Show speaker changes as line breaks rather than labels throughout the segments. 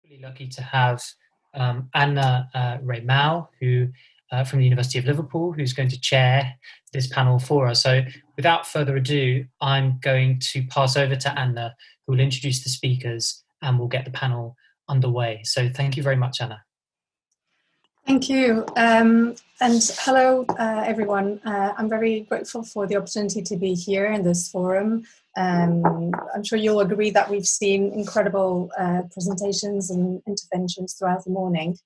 Really lucky to have Anna Raymau, who from the University of Liverpool, who's going to chair this panel for us. So without further ado, I'm going to pass over to Anna, who will introduce the speakers and we'll get the panel underway. So thank you very much, Anna.
Thank you. And hello, everyone. I'm very grateful for the opportunity to be here in this forum. I'm sure you'll agree that we've seen incredible presentations and interventions throughout the morning.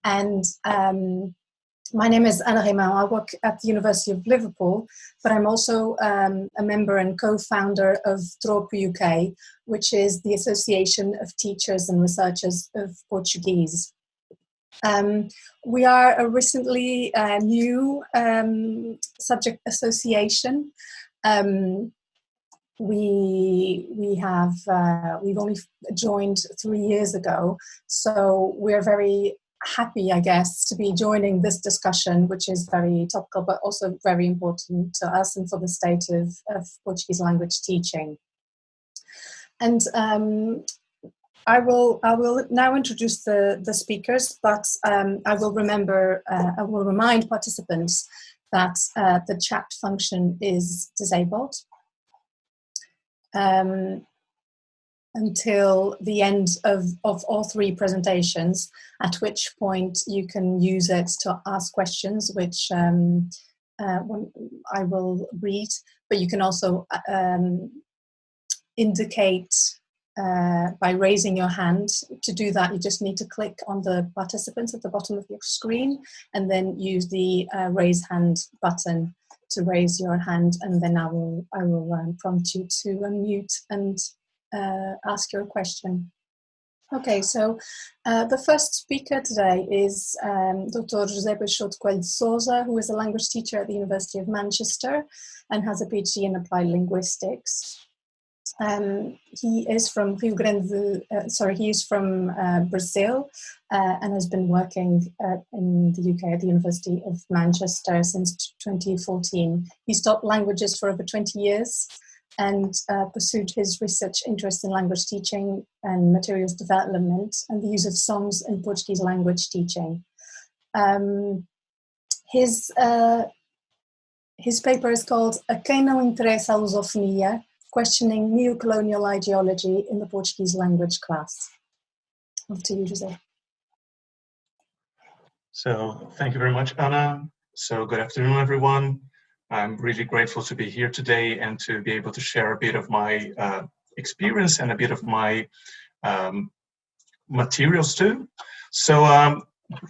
And my name is Anna Raymau. I work at the University of Liverpool, but I'm also a member and co-founder of TROPO UK, which is the Association of Teachers and Researchers of Portuguese. We are a recently new subject association. We've only joined 3 years ago, so we're very happy, I guess, to be joining this discussion, which is very topical, but also very important to us and for the state of Portuguese language teaching. And I will now introduce the speakers, but I will remind participants that the chat function is disabled until the end of all three presentations, at which point you can use it to ask questions, which I will read, but you can also indicate by raising your hand. To do that, you just need to click on the participants at the bottom of your screen and then use the raise hand button to raise your hand, and then I will prompt you to unmute and ask your question. Okay, so the first speaker today is Dr. José Peixoto Coelho Souza, who is a language teacher at the University of Manchester and has a PhD in applied linguistics. He is from Brazil and has been working in the UK at the University of Manchester since 2014. He's taught languages for over 20 years and pursued his research interest in language teaching and materials development and the use of songs in Portuguese language teaching. His paper is called Quem, interessa, lusofonia, questioning neocolonial ideology in the Portuguese language class. Over to you, José.
So thank you very much, Anna. So good afternoon, everyone. I'm really grateful to be here today and to be able to share a bit of my experience and a bit of my materials too. So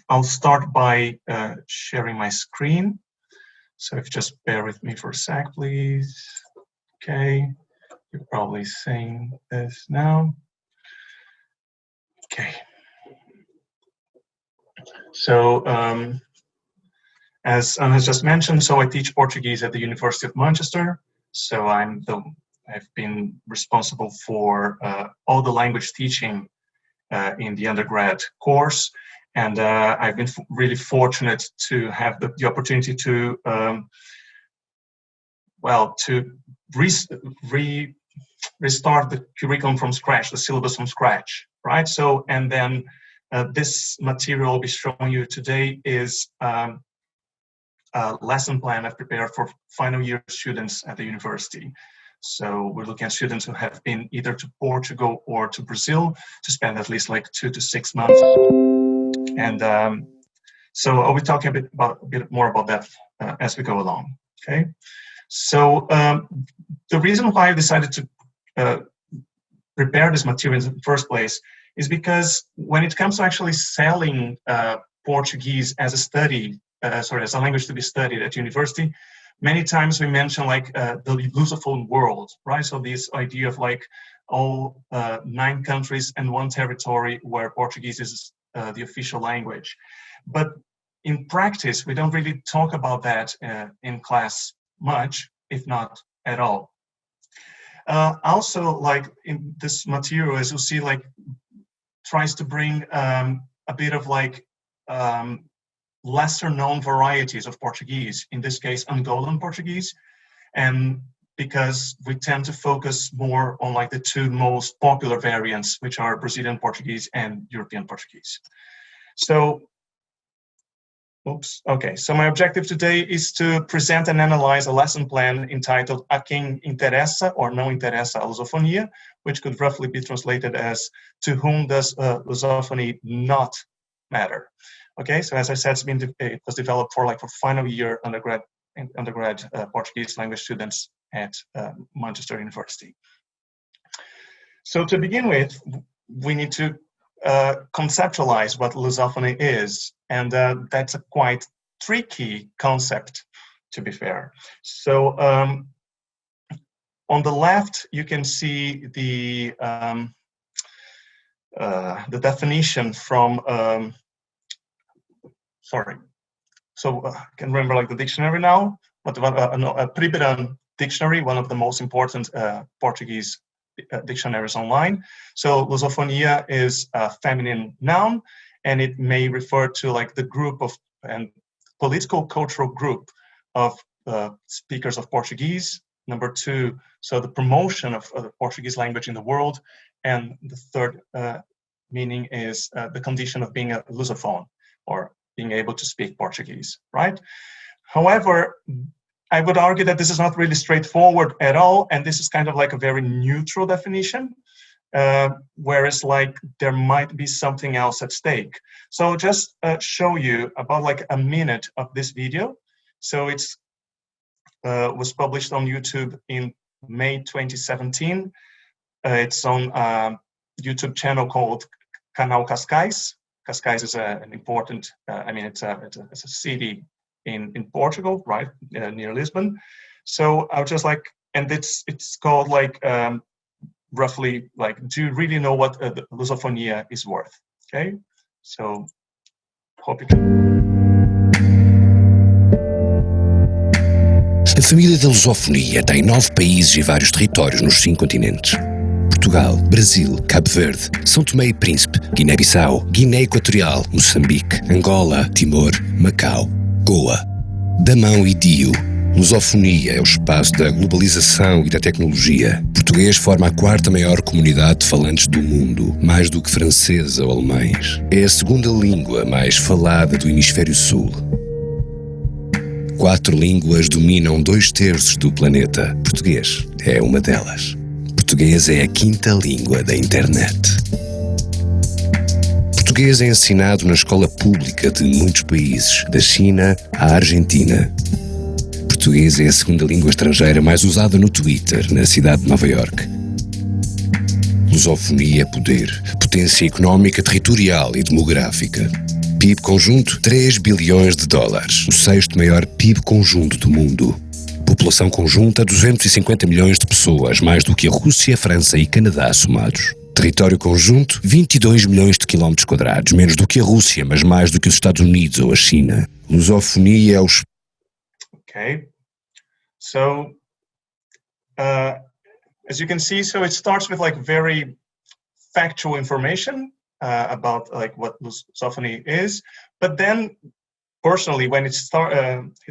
I'll start by sharing my screen. So if you just bear with me for a sec, please. Okay. You're probably seeing this now. Okay. So as Anna has just mentioned, so I teach Portuguese at the University of Manchester. So I've been responsible for all the language teaching in the undergrad course. And I've been really fortunate to have the opportunity to, restart the curriculum from scratch, the syllabus from scratch, right? So, and then this material I'll be showing you today is a lesson plan I've prepared for final year students at the university. So we're looking at students who have been either to Portugal or to Brazil to spend at least like 2 to 6 months. And so I'll be talking a bit more about that as we go along, okay? So the reason why I decided to prepare this material in the first place is because when it comes to actually selling Portuguese as a study, as a language to be studied at university, many times we mention like the lusophone world, right? So this idea of like all 9 countries and 1 territory where Portuguese is the official language. But in practice, we don't really talk about that in class much, if not at all. Also, like in this material, as you'll see, like tries to bring a bit of like lesser known varieties of Portuguese, in this case, Angolan Portuguese. And because we tend to focus more on like the two most popular variants, which are Brazilian Portuguese and European Portuguese. So, so my objective today is to present and analyze a lesson plan entitled A Quem Interessa or Não Interessa a Lusofonia, which could roughly be translated as To Whom Does Lusophony Not Matter? Okay, so as I said, it was developed for final year undergrad Portuguese language students at Manchester University. So to begin with, we need to conceptualize what lusophony is, and that's a quite tricky concept, to be fair. So on the left, you can see the definition from So I can remember like the dictionary now, but a Priberan dictionary, one of the most important Portuguese dictionaries online. So lusofonia is a feminine noun, and it may refer to like the group of and political cultural group of speakers of Portuguese. Number two, so the promotion of the Portuguese language in the world. And the third meaning is the condition of being a lusophone, or being able to speak Portuguese, right? However, I would argue that this is not really straightforward at all, and this is kind of like a very neutral definition, whereas like there might be something else at stake. So I'll just show you about like a minute of this video. So it's was published on YouTube in May 2017. It's on a YouTube channel called Canal Cascais. Cascais is an important, it's a city in Portugal, right, near Lisbon. So I was just like, and it's called like, roughly like, do you really know what the lusofonia is worth? Okay, so hope you can.
A família da lusofonia tem 9 países e vários territórios nos 5 continentes. Portugal, Brasil, Cabo Verde, São Tomé e Príncipe, Guiné-Bissau, Guiné Equatorial, Moçambique, Angola, Timor, Macau, Goa. Damão e Dio. Lusofonia é o espaço da globalização e da tecnologia. Português forma a 4ª maior comunidade de falantes do mundo, mais do que franceses ou alemães. É a 2ª língua mais falada do hemisfério sul. 4 línguas dominam 2/3 do planeta. Português é uma delas. Português é a 5ª língua da internet. Português é ensinado na escola pública de muitos países, da China à Argentina. Português é a 2ª língua estrangeira mais usada no Twitter, na cidade de Nova Iorque. Lusofonia é poder, potência económica, territorial e demográfica. PIB conjunto, 3 bilhões de dólares, o 6º maior PIB conjunto do mundo. População conjunta, 250 milhões de pessoas, mais do que a Rússia, França e Canadá somados. Território conjunto, 22 milhões de quilómetros quadrados, menos do que a Rússia, mas mais do que os Estados Unidos ou a China. Lusofonia é os...
Okay, so as you can see, so it starts with like very factual information about like what lusophony is, but then personally, when he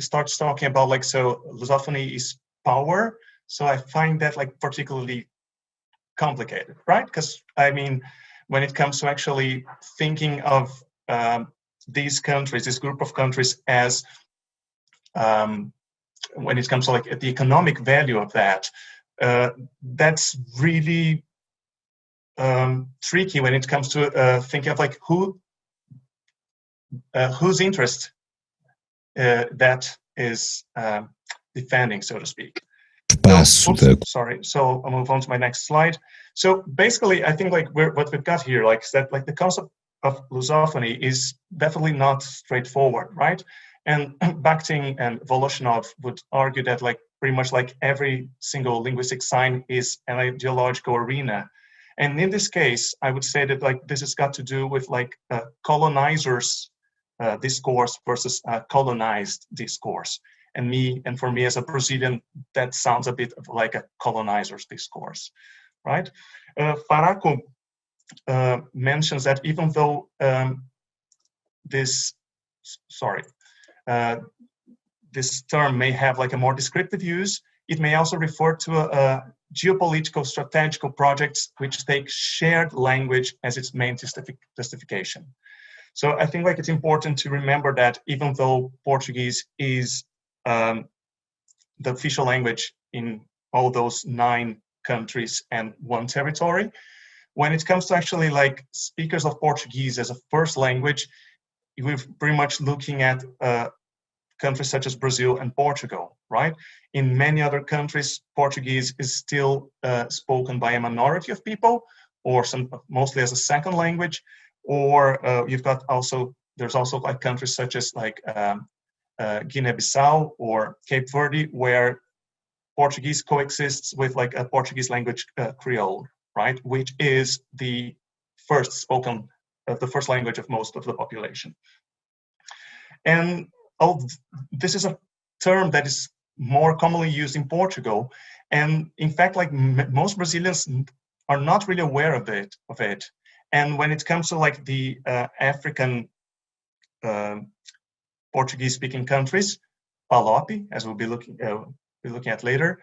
starts talking about like, so lusophony is power, so I find that like particularly complicated, right? Because I mean, when it comes to actually thinking of these countries, this group of countries as when it comes to like the economic value of that, that's really tricky when it comes to thinking of like whose interest that is defending, so to speak. Sorry, so I'll move on to my next slide. So basically, I think like what we've got here, like, is that like the concept of lusophony is definitely not straightforward, right? And Bakhtin and Voloshinov would argue that like pretty much like every single linguistic sign is an ideological arena. And in this case, I would say that like this has got to do with like colonizers' discourse versus colonized discourse. And for me as a Brazilian, that sounds a bit like a colonizer's discourse, right? Faraco mentions that even though this term may have like a more descriptive use, it may also refer to a geopolitical strategical projects which take shared language as its main justification. So I think like it's important to remember that even though Portuguese is the official language in all those 9 countries and 1 territory, when it comes to actually like speakers of Portuguese as a first language, we're pretty much looking at countries such as Brazil and Portugal, right? In many other countries, Portuguese is still spoken by a minority of people, or mostly as a second language, or there's also like countries such as like Guinea-Bissau or Cape Verde, where Portuguese coexists with like a Portuguese language Creole, right? Which is the first language of most of the population. And this is a term that is more commonly used in Portugal, and in fact, like most Brazilians are not really aware of it. And when it comes to like the African Portuguese-speaking countries, PALOP, as we'll be looking at later,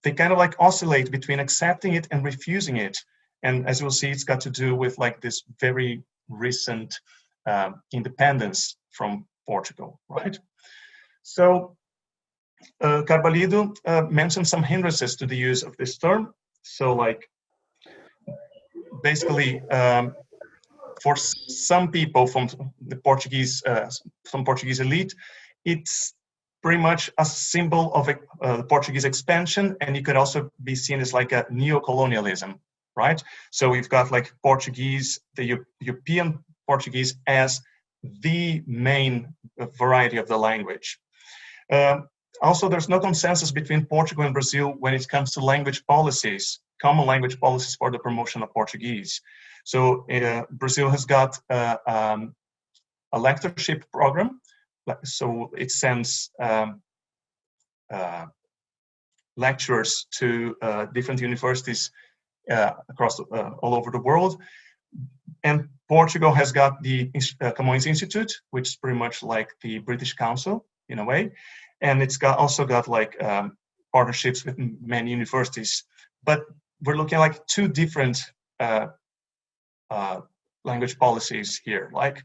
they kind of like oscillate between accepting it and refusing it. And as you'll see, it's got to do with like this very recent independence from Portugal, right? So Carvalho mentioned some hindrances to the use of this term. So like basically for some people from the Portuguese elite, it's pretty much a symbol of Portuguese expansion, and it could also be seen as like a neocolonialism, right? So we've got like Portuguese, the European Portuguese as the main variety of the language. Also, there's no consensus between Portugal and Brazil when it comes to language policies, common language policies for the promotion of Portuguese. So Brazil has got a lectureship program. So it sends lecturers to different universities across all over the world. And Portugal has got the Camões Institute, which is pretty much like the British Council in a way. And it's also got like partnerships with many universities. But we're looking at like 2 different language policies here. Like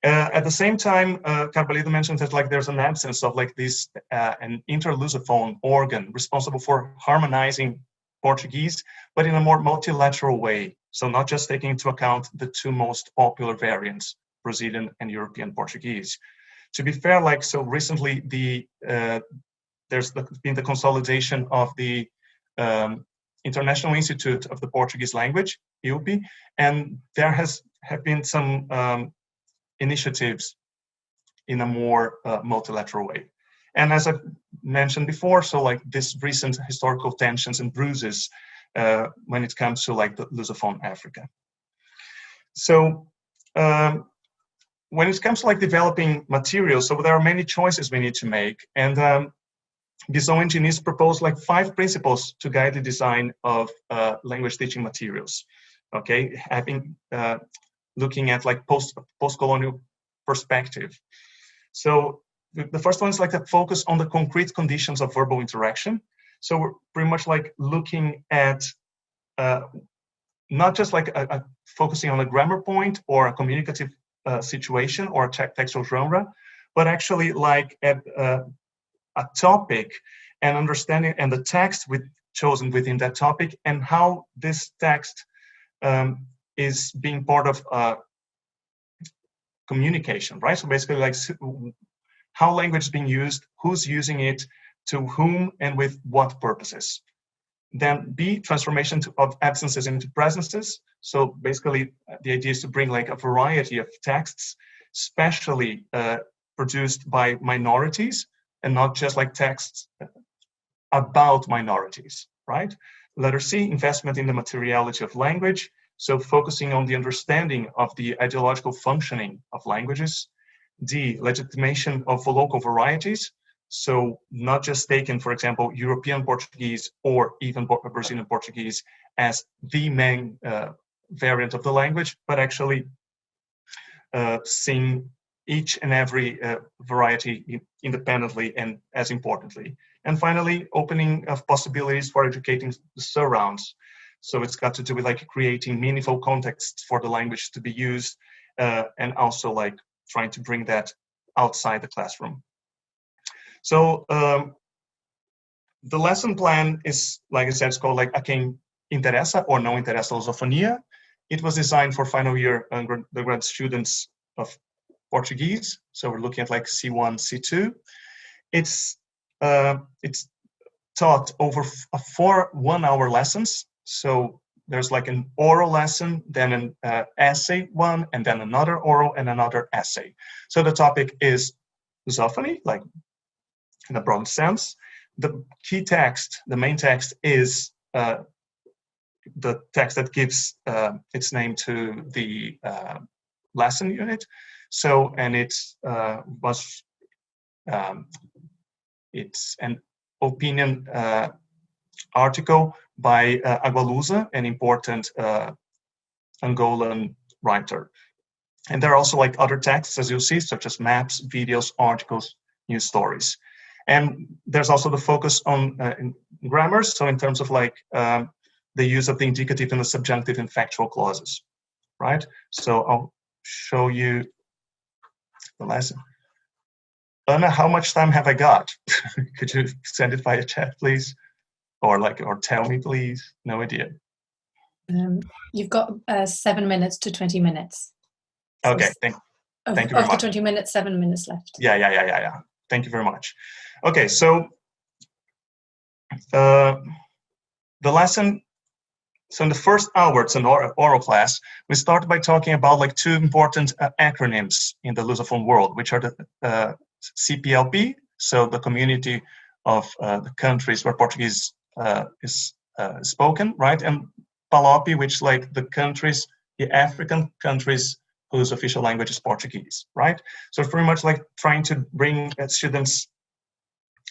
at the same time, Carvalho mentioned that like there's an absence of like this an interlusophone organ responsible for harmonizing Portuguese, but in a more multilateral way. So not just taking into account the 2 most popular variants, Brazilian and European Portuguese. To be fair, like so recently, there's been the consolidation of the International Institute of the Portuguese Language, IUP, and there have been some initiatives in a more multilateral way. And as I mentioned before, so like this recent historical tensions and bruises when it comes to like the Lusophone Africa. So when it comes to like developing materials, so there are many choices we need to make. And Guizão and Diniz proposed like 5 principles to guide the design of language teaching materials. Okay, having looking at like post-colonial perspective. So the first one is like a focus on the concrete conditions of verbal interaction. So we're pretty much like looking at not just like focusing on a grammar point or a communicative situation or a textual genre, but actually like at a topic and understanding and the text chosen within that topic and how this text is being part of communication, right? So basically like how language is being used, who's using it, to whom, and with what purposes. Then B, transformation of absences into presences. So basically the idea is to bring like a variety of texts, especially produced by minorities and not just like texts about minorities, right? Letter C, investment in the materiality of language. So focusing on the understanding of the ideological functioning of languages. D, legitimation of local varieties. So not just taking, for example, European Portuguese or even Brazilian Portuguese as the main variant of the language, but actually seeing each and every variety independently and as importantly. And finally, opening of possibilities for educating the surrounds. So it's got to do with like creating meaningful contexts for the language to be used, and also like trying to bring that outside the classroom. So the lesson plan is, like I said, it's called like a quem interessa or não interessa lusofonia. It was designed for final year undergrad students of Portuguese. So we're looking at like C1, C2. It's taught over 4 1-hour lessons. So there's like an oral lesson, then an essay one, and then another oral and another essay. So the topic is lusophony, like in a broad sense. The key text, the main text, is the text that gives its name to the lesson unit. So, and it's an opinion article by Agualusa, an important Angolan writer. And there are also like other texts, as you'll see, such as maps, videos, articles, news stories. And there's also the focus on grammar. So in terms of like the use of the indicative and the subjunctive and factual clauses, right? So I'll show you the lesson. Anna, how much time have I got? Could you send it via chat, please? Or tell me, please. No idea.
You've got 7 minutes to 20 minutes. So
okay, thank you very much.
Of the 20 minutes, 7 minutes left.
Yeah. Thank you very much. Okay, so the lesson. So in the first hour, it's an oral class. We start by talking about like 2 important acronyms in the Lusophone world, which are the CPLP, so the community of the countries where Portuguese is spoken, right? And PALOP, which like the countries, the African countries whose official language is Portuguese, right? So it's pretty much like trying to bring students,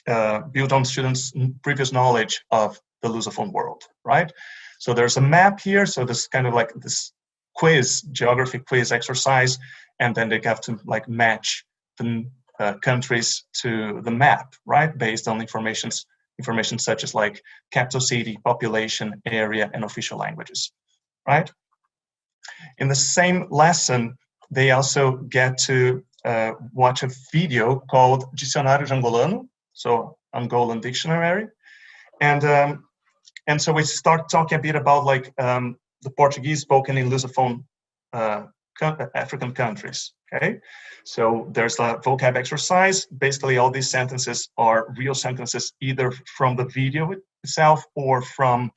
build on students' previous knowledge of the Lusophone world, right? So there's a map here. So this kind of like this quiz, geography quiz exercise, and then they have to like match the countries to the map, right? Based on information such as like capital city, population, area, and official languages, right? In the same lesson, they also get to watch a video called Dicionário de Angolano, so Angolan dictionary, and so we start talking a bit about like the Portuguese spoken in Lusophone African countries. Okay, so there's a vocab exercise. Basically, all these sentences are real sentences, either from the video itself or from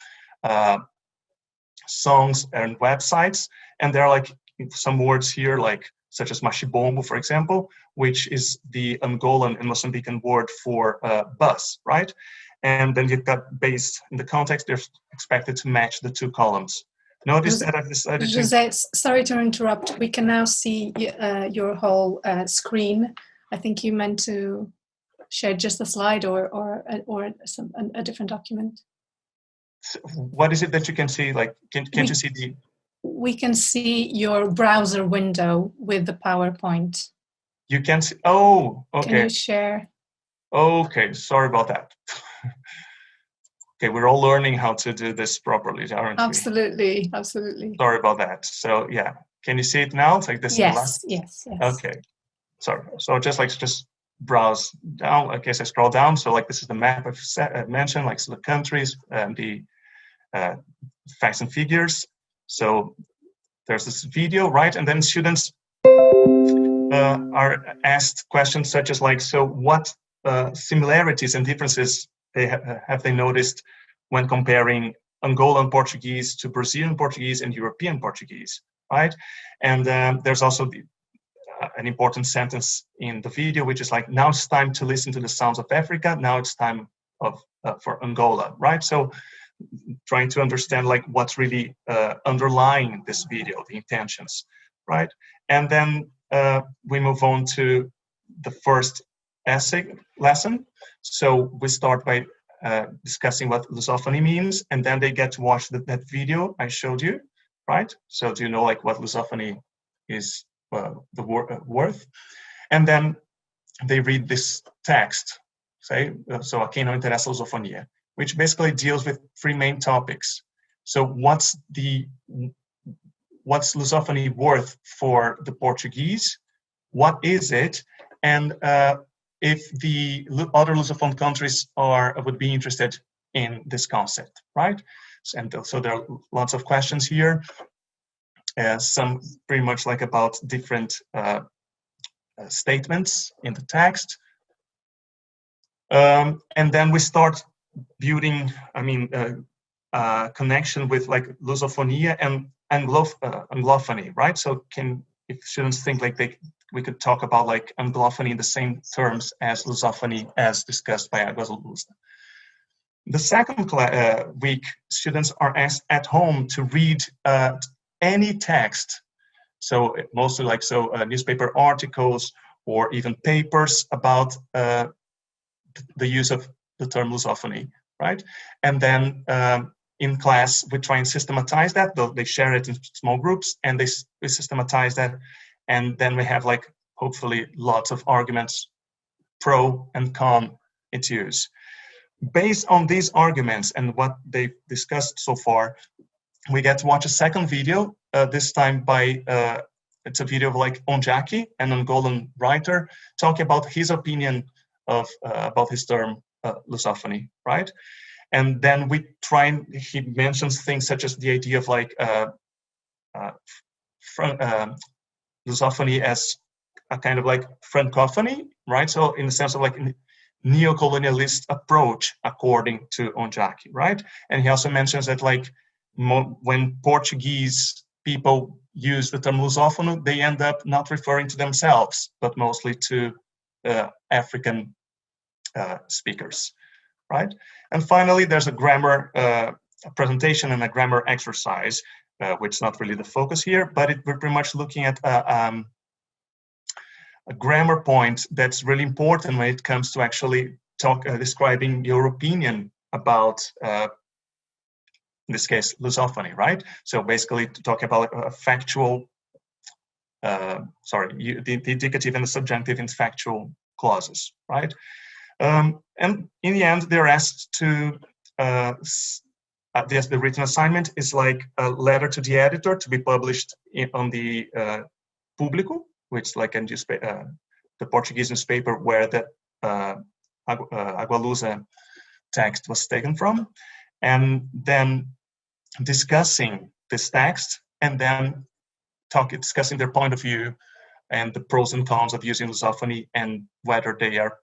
songs and websites. And there are like some words here, like such as machibombo, for example, which is the Angolan and Mozambican word for bus, right? And then you've got, based in the context, they're expected to match the 2 columns. Notice that I've decided
José, sorry to interrupt. We can now see your whole screen. I think you meant to share just a slide or a different document.
What is it that you can see? Like, can't you see the?
We can see your browser window with the PowerPoint.
You can see. Oh, okay.
Can you share?
Okay, sorry about that. Okay, we're all learning how to do this properly, aren't we?
Absolutely.
Sorry about that. So yeah, can you see it now? It's like this.
Yes.
Okay, sorry. So just browse down. I guess I scroll down. So like this is the map I've mentioned, like so the countries and the facts and figures. So there's this video, right? And then students are asked questions such as like, so what similarities and differences have they noticed when comparing Angolan Portuguese to Brazilian Portuguese and European Portuguese, right? And there's also an important sentence in the video, which is like, now it's time to listen to the sounds of Africa. Now it's time for Angola, right? So trying to understand like what's really underlying this video, the intentions, right? And then we move on to the first essay lesson. So we start by discussing what lusophony means, and then they get to watch that video I showed you, right? So do you know like what lusophony is worth? And then they read this text, say, so quem, interessa, lusofonia, which basically deals with three main topics. So what's lusophony worth for the Portuguese? What is it? And if the other Lusophone countries would be interested in this concept, right? And so there are lots of questions here. Some pretty much like about different statements in the text. And then we start building, connection with like lusophonia and anglophony, right? So if students think like we could talk about like anglophony in the same terms as lusophony as discussed by Agualusa. The second week, students are asked at home to read any text. So mostly like newspaper articles or even papers about the use of the term lusophony, right? And then in class, we try and systematize that. They share it in small groups and we systematize that. And then we have like, hopefully, lots of arguments, pro and con its use. Based on these arguments and what they've discussed so far, we get to watch a second video, this time by, it's a video of like Onjaki, an Angolan writer, talking about his opinion of about his term lusophony, right? And then he mentions things such as the idea of like lusophony as a kind of like francophony, right? So in the sense of like neocolonialist approach, according to Onjaki, right? And he also mentions that like when Portuguese people use the term lusophone, they end up not referring to themselves, but mostly to African speakers, right? And finally, there's a grammar presentation and a grammar exercise, which is not really the focus here, but we're pretty much looking at a grammar point that's really important when it comes to actually describing your opinion about, in this case, lusophony, right? So basically to talk about a factual, the indicative and the subjunctive and factual clauses, right? And in the end, they're asked to, the written assignment is like a letter to the editor to be published on the Público, which is like a newspaper, the Portuguese newspaper where the Agualusa text was taken from, and then discussing this text, and then discussing their point of view and the pros and cons of using lusophony and whether they are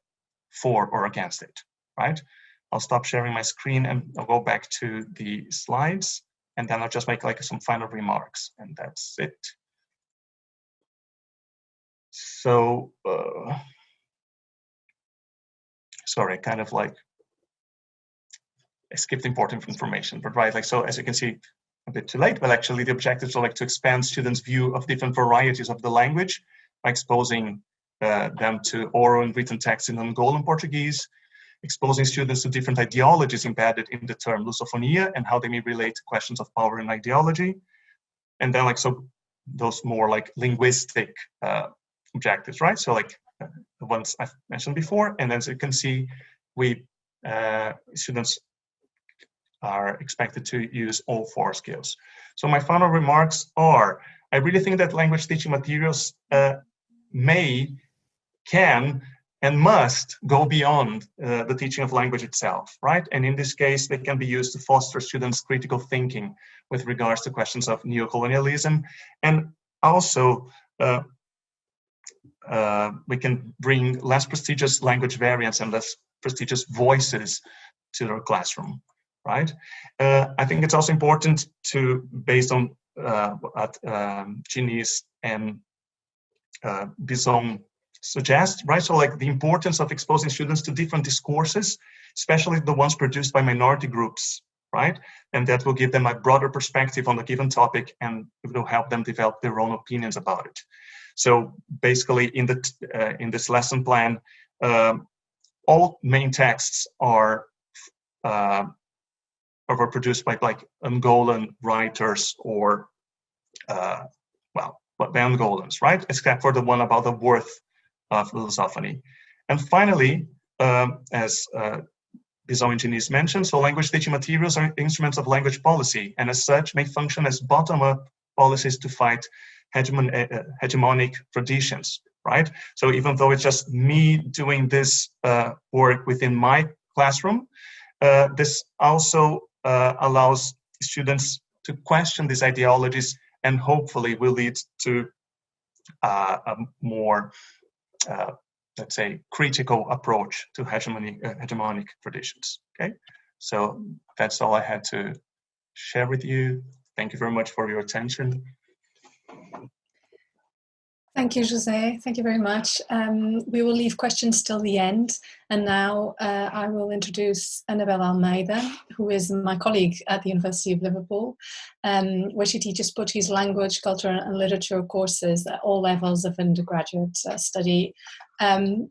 for or against it, right? I'll stop sharing my screen and I'll go back to the slides, and then I'll just make like some final remarks, and that's it. So, sorry, kind of like I skipped important information, but right, like, so as you can see, a bit too late, but actually the objectives are like to expand students' view of different varieties of the language by exposing them to oral and written texts in Angolan Portuguese, exposing students to different ideologies embedded in the term lusophonia and how they may relate to questions of power and ideology. And then like, so those more like linguistic objectives, right? So like the ones I've mentioned before. And then as you can see, students are expected to use all four skills. So my final remarks are, I really think that language teaching materials can, and must go beyond the teaching of language itself, right? And in this case, they can be used to foster students' critical thinking with regards to questions of neocolonialism. And also, we can bring less prestigious language variants and less prestigious voices to their classroom, right? I think it's also important to, based on what Ginny's and Bison suggest, right? So like the importance of exposing students to different discourses, especially the ones produced by minority groups, right? And that will give them a broader perspective on a given topic, and it will help them develop their own opinions about it. So basically in this lesson plan, all main texts were produced by like Angolan writers or, the Angolans, right? Except for the one about the worth of lusophony. And finally, as Bizonginis mentioned, so language teaching materials are instruments of language policy, and as such may function as bottom-up policies to fight hegemonic traditions, right? So even though it's just me doing this work within my classroom, this also allows students to question these ideologies and hopefully will lead to a more, let's say, critical approach to hegemonic traditions, okay? So that's all I had to share with you. Thank you very much for your attention.
Thank you, José. Thank you very much. We will leave questions till the end. And now I will introduce Bela Almeida, who is my colleague at the University of Liverpool, where she teaches Portuguese language, culture and literature courses at all levels of undergraduate study.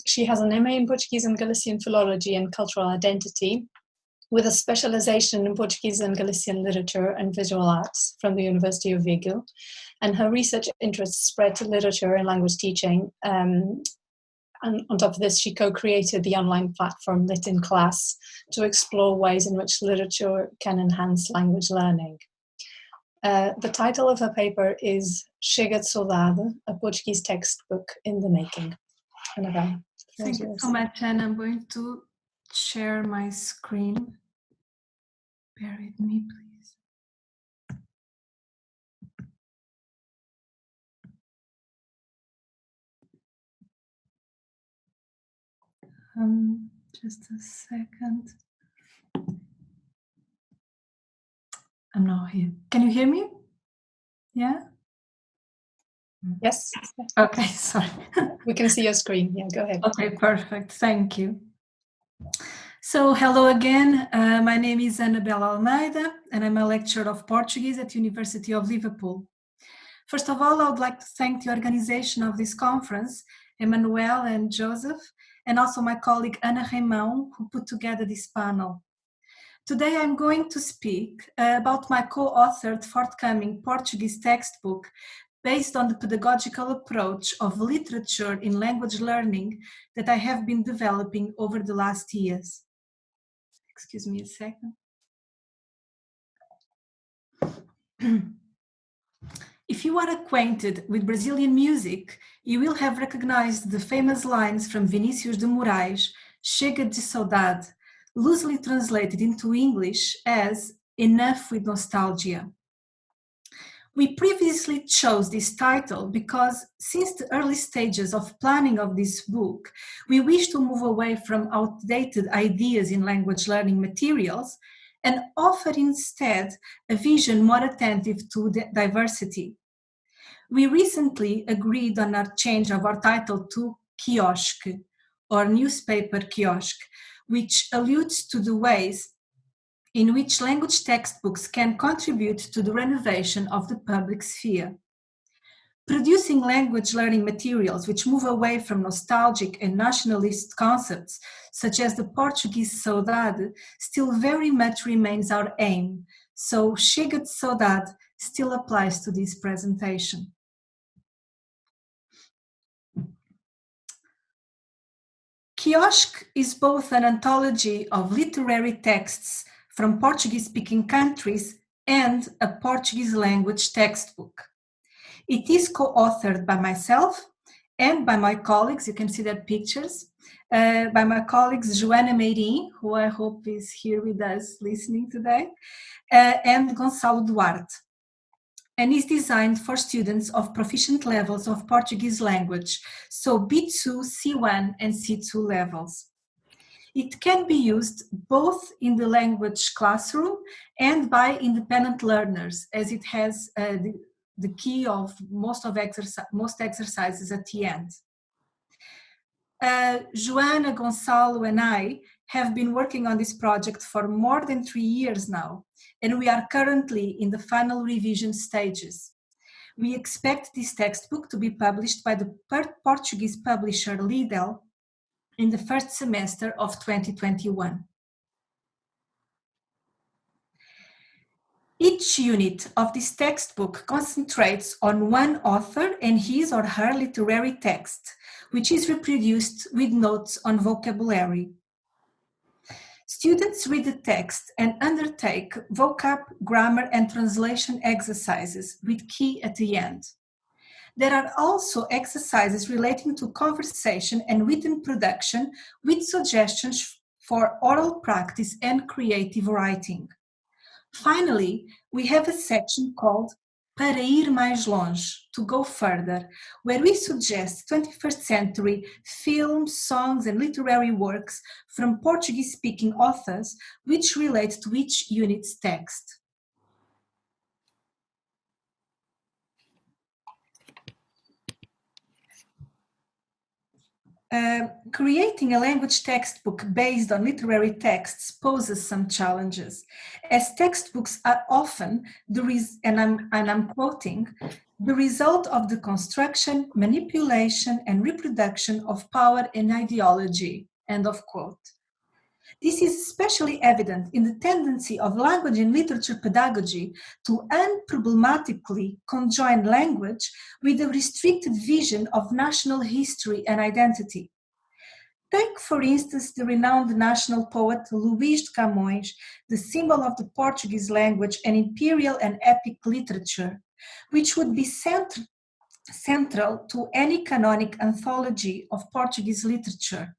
She has an MA in Portuguese and Galician philology and cultural identity, with a specialization in Portuguese and Galician literature and visual arts from the University of Vigo. And her research interests spread to literature and language teaching. And on top of this, she co-created the online platform Lit in Class to explore ways in which literature can enhance language learning. The title of her paper is Chega de Saudade, a Portuguese textbook in the making. Annabelle,
thank you so much, and I'm going to share my screen. Bear with me, please. Just a second. I'm not here. Can you hear me? Yeah?
Yes.
Okay, sorry.
We can see your screen. Yeah, go ahead.
Okay, perfect. Thank you. So, hello again. My name is Bela Almeida, and I'm a lecturer of Portuguese at the University of Liverpool. First of all, I would like to thank the organization of this conference, Emmanuel and Joseph, and also my colleague Ana Raimão, who put together this panel. Today I'm going to speak about my co-authored forthcoming Portuguese textbook based on the pedagogical approach of literature in language learning that I have been developing over the last years. Excuse me a second. If you are acquainted with Brazilian music, you will have recognized the famous lines from Vinícius de Moraes, Chega de Saudade, loosely translated into English as Enough with Nostalgia. We previously chose this title because since the early stages of planning of this book, we wish to move away from outdated ideas in language learning materials and offer instead a vision more attentive to diversity. We recently agreed on our change of our title to Kiosk, or newspaper kiosk, which alludes to the ways in which language textbooks can contribute to the renovation of the public sphere. Producing language learning materials which move away from nostalgic and nationalist concepts, such as the Portuguese saudade, still very much remains our aim, so Chega de Saudade still applies to this presentation. Kiosk is both an anthology of literary texts from Portuguese-speaking countries and a Portuguese language textbook. It is co-authored by myself and by my colleagues, you can see their pictures, by my colleagues Joana Meirim, who I hope is here with us listening today, and Gonçalo Duarte, and is designed for students of proficient levels of Portuguese language, so B2, C1 and C2 levels. It can be used both in the language classroom and by independent learners, as it has the key of most exercises at the end. Joana, Gonçalo and I have been working on this project for more than 3 years now, and we are currently in the final revision stages. We expect this textbook to be published by the Portuguese publisher Lidl in the first semester of 2021. Each unit of this textbook concentrates on one author and his or her literary text, which is reproduced with notes on vocabulary. Students read the text and undertake vocab, grammar, and translation exercises with key at the end. There are also exercises relating to conversation and written production with suggestions for oral practice and creative writing. Finally, we have a section called Para ir mais longe, to go further, where we suggest 21st century films, songs, and literary works from Portuguese-speaking authors which relate to each unit's text. Creating a language textbook based on literary texts poses some challenges, as textbooks are often and I'm quoting, the result of the construction, manipulation, and reproduction of power and ideology, end of quote. This is especially evident in the tendency of language and literature pedagogy to unproblematically conjoin language with a restricted vision of national history and identity. Take, for instance, the renowned national poet Luís de Camões, the symbol of the Portuguese language and imperial and epic literature, which would be central to any canonic anthology of Portuguese literature.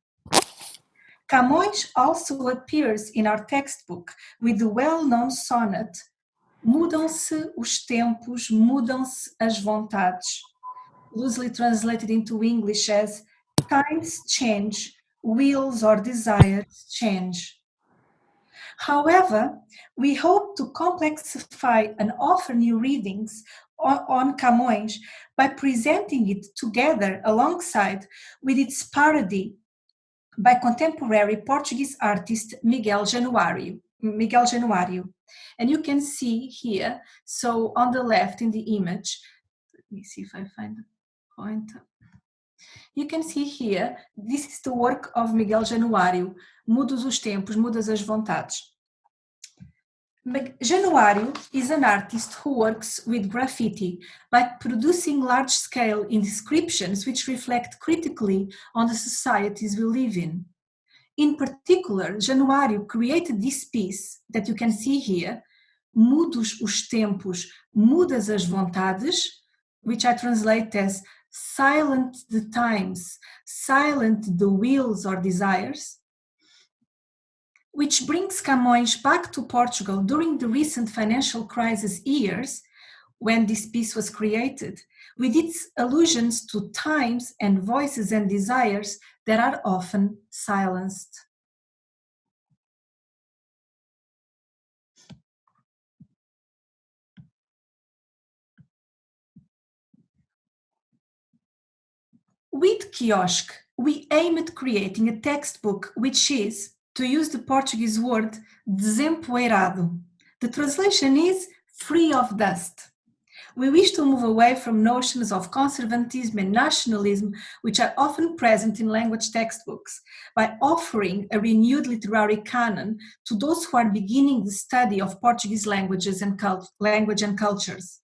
Camões also appears in our textbook with the well-known sonnet Mudam-se os tempos, mudam-se as vontades, loosely translated into English as times change, wills or desires change. However, we hope to complexify and offer new readings on Camões by presenting it together alongside with its parody by contemporary Portuguese artist Miguel Januário. And you can see here, so on the left in the image, let me see if I find the pointer. You can see here, this is the work of Miguel Januário, Mudos os tempos, mudas as vontades. Januário is an artist who works with graffiti by producing large-scale inscriptions which reflect critically on the societies we live in. In particular, Januário created this piece that you can see here, Mudos os tempos, mudas as vontades, which I translate as silent the times, silent the wills or desires, which brings Camões back to Portugal during the recent financial crisis years when this piece was created, with its allusions to times and voices and desires that are often silenced. With Kiosk, we aim at creating a textbook which is, to use the Portuguese word, desempoeirado. The translation is free of dust. We wish to move away from notions of conservatism and nationalism, which are often present in language textbooks, by offering a renewed literary canon to those who are beginning the study of Portuguese languages and language and cultures.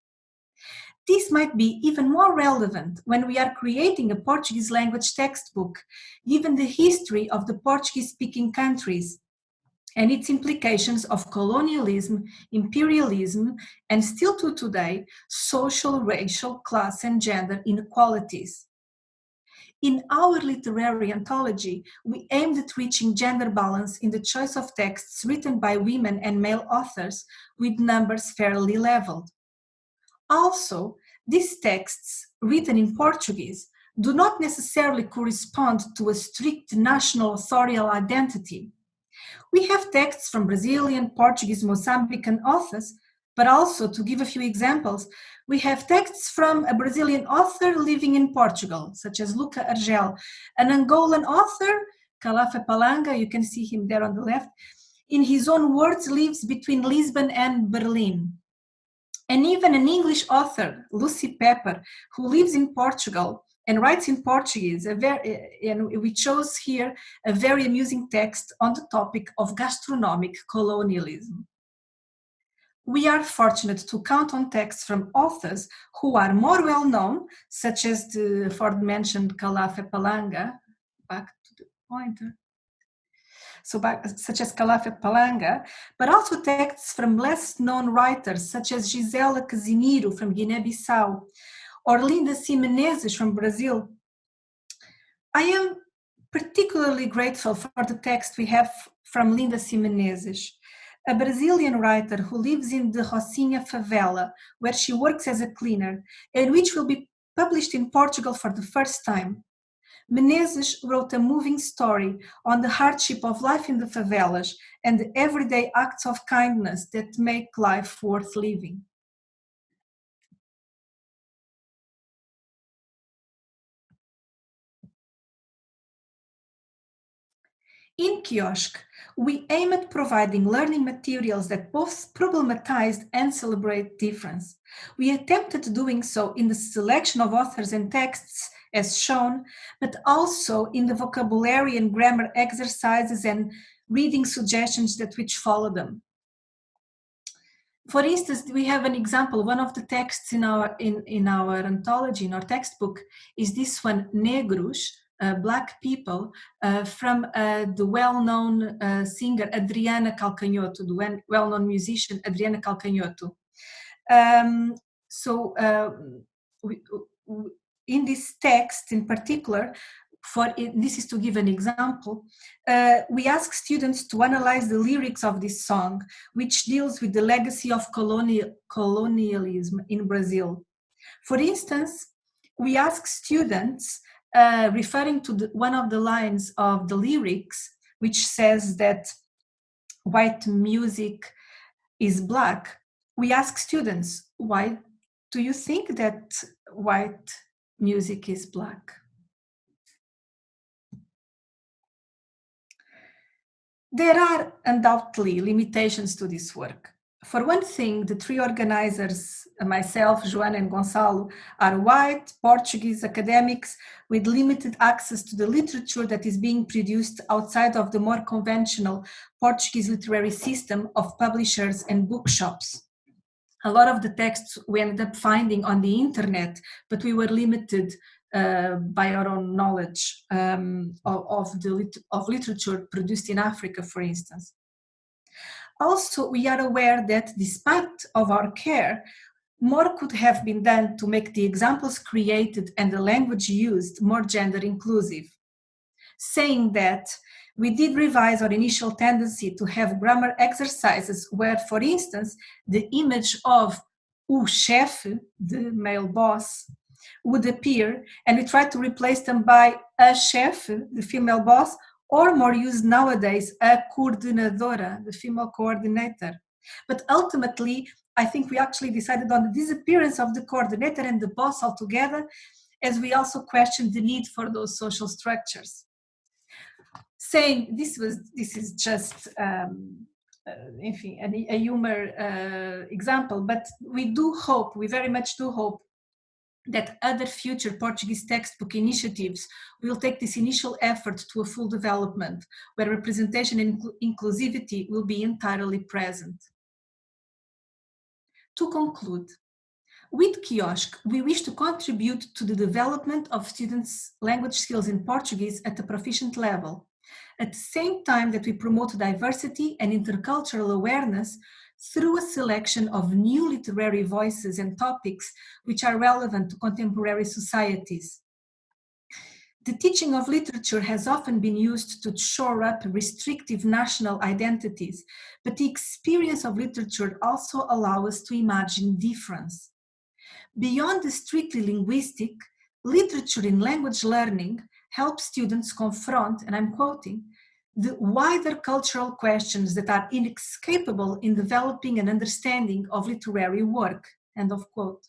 This might be even more relevant when we are creating a Portuguese language textbook, given the history of the Portuguese-speaking countries and its implications of colonialism, imperialism, and still to today, social, racial, class, and gender inequalities. In our literary anthology, we aimed at reaching gender balance in the choice of texts written by women and male authors, with numbers fairly leveled. Also, these texts, written in Portuguese, do not necessarily correspond to a strict national authorial identity. We have texts from Brazilian, Portuguese, Mozambican authors, but also, to give a few examples, we have texts from a Brazilian author living in Portugal, such as Luca Argel, an Angolan author, Calafa Palanga, you can see him there on the left, in his own words, lives between Lisbon and Berlin. And even an English author, Lucy Pepper, who lives in Portugal and writes in Portuguese, and we chose here a very amusing text on the topic of gastronomic colonialism. we are fortunate to count on texts from authors who are more well known, such as the aforementioned Calafe Palanga, back to the pointer, such as Calafe Palanga, but also texts from less known writers such as Gisela Casimiro from Guiné-Bissau or Linda C. Menezes from Brazil. I am particularly grateful for the text we have from Linda C. Menezes, a Brazilian writer who lives in the Rocinha favela, where she works as a cleaner, and which will be published in Portugal for the first time. Menezes wrote a moving story on the hardship of life in the favelas and the everyday acts of kindness that make life worth living. In Kiosk, we aim at providing learning materials that both problematize and celebrate difference. We attempted doing so in the selection of authors and texts as shown, but also in the vocabulary and grammar exercises and reading suggestions which follow them. For instance, we have an example. One of the texts in our anthology, in our textbook, is this one, Negros, Black People, from the well-known singer Adriana Calcanhoto, the well-known musician Adriana Calcanhoto. In this text in particular, this is to give an example, we ask students to analyze the lyrics of this song, which deals with the legacy of colonialism in Brazil. For instance, we ask students, referring to one of the lines of the lyrics, which says that white music is black, we ask students, why do you think that white music is black? There are undoubtedly limitations to this work. For one thing, the three organizers, myself, Joana and Gonçalo, are white, Portuguese academics with limited access to the literature that is being produced outside of the more conventional Portuguese literary system of publishers and bookshops. A lot of the texts we ended up finding on the internet, but we were limited by our own knowledge of literature produced in Africa, for instance. Also, we are aware that despite of our care, more could have been done to make the examples created and the language used more gender inclusive. Saying that, we did revise our initial tendency to have grammar exercises where, for instance, the image of o chefe, the male boss, would appear, and we tried to replace them by a chef, the female boss, or more used nowadays, a coordenadora, the female coordinator. But ultimately, I think we actually decided on the disappearance of the coordinator and the boss altogether, as we also questioned the need for those social structures. Saying this is just a humor example, but we very much do hope that other future Portuguese textbook initiatives will take this initial effort to a full development, where representation and inclusivity will be entirely present. To conclude, with Kiosk, we wish to contribute to the development of students' language skills in Portuguese at a proficient level, at the same time that we promote diversity and intercultural awareness through a selection of new literary voices and topics which are relevant to contemporary societies. The teaching of literature has often been used to shore up restrictive national identities, but the experience of literature also allows us to imagine difference. Beyond the strictly linguistic, literature in language learning helps students confront, and I'm quoting, the wider cultural questions that are inescapable in developing an understanding of literary work, end of quote.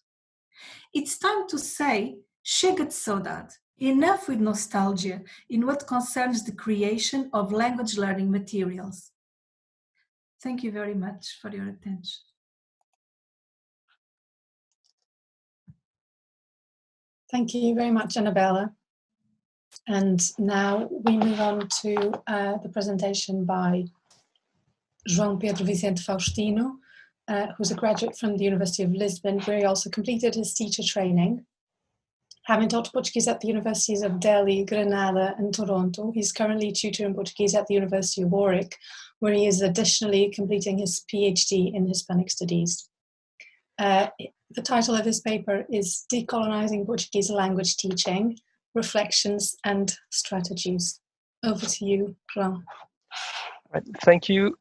It's time to say, chega de saudade, enough with nostalgia in what concerns the creation of language learning materials. Thank you very much for your attention.
Thank you very much, Annabella. And now we move on to the presentation by João Pedro Vicente Faustino, who's a graduate from the University of Lisbon, where he also completed his teacher training. Having taught Portuguese at the universities of Delhi, Granada, and Toronto, he's currently tutoring Portuguese at the University of Warwick, where he is additionally completing his PhD in Hispanic Studies. The title of his paper is Decolonising Portuguese Language Teaching, Reflections and Strategies. Over to you, João.
Right, thank you.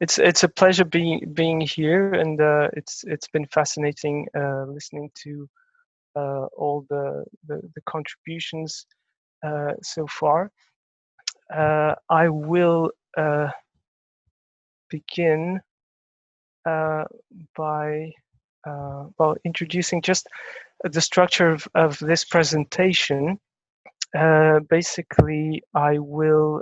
It's a pleasure being here, and it's been fascinating listening to all the contributions so far. I will begin by introducing just the structure of this presentation. Basically, I will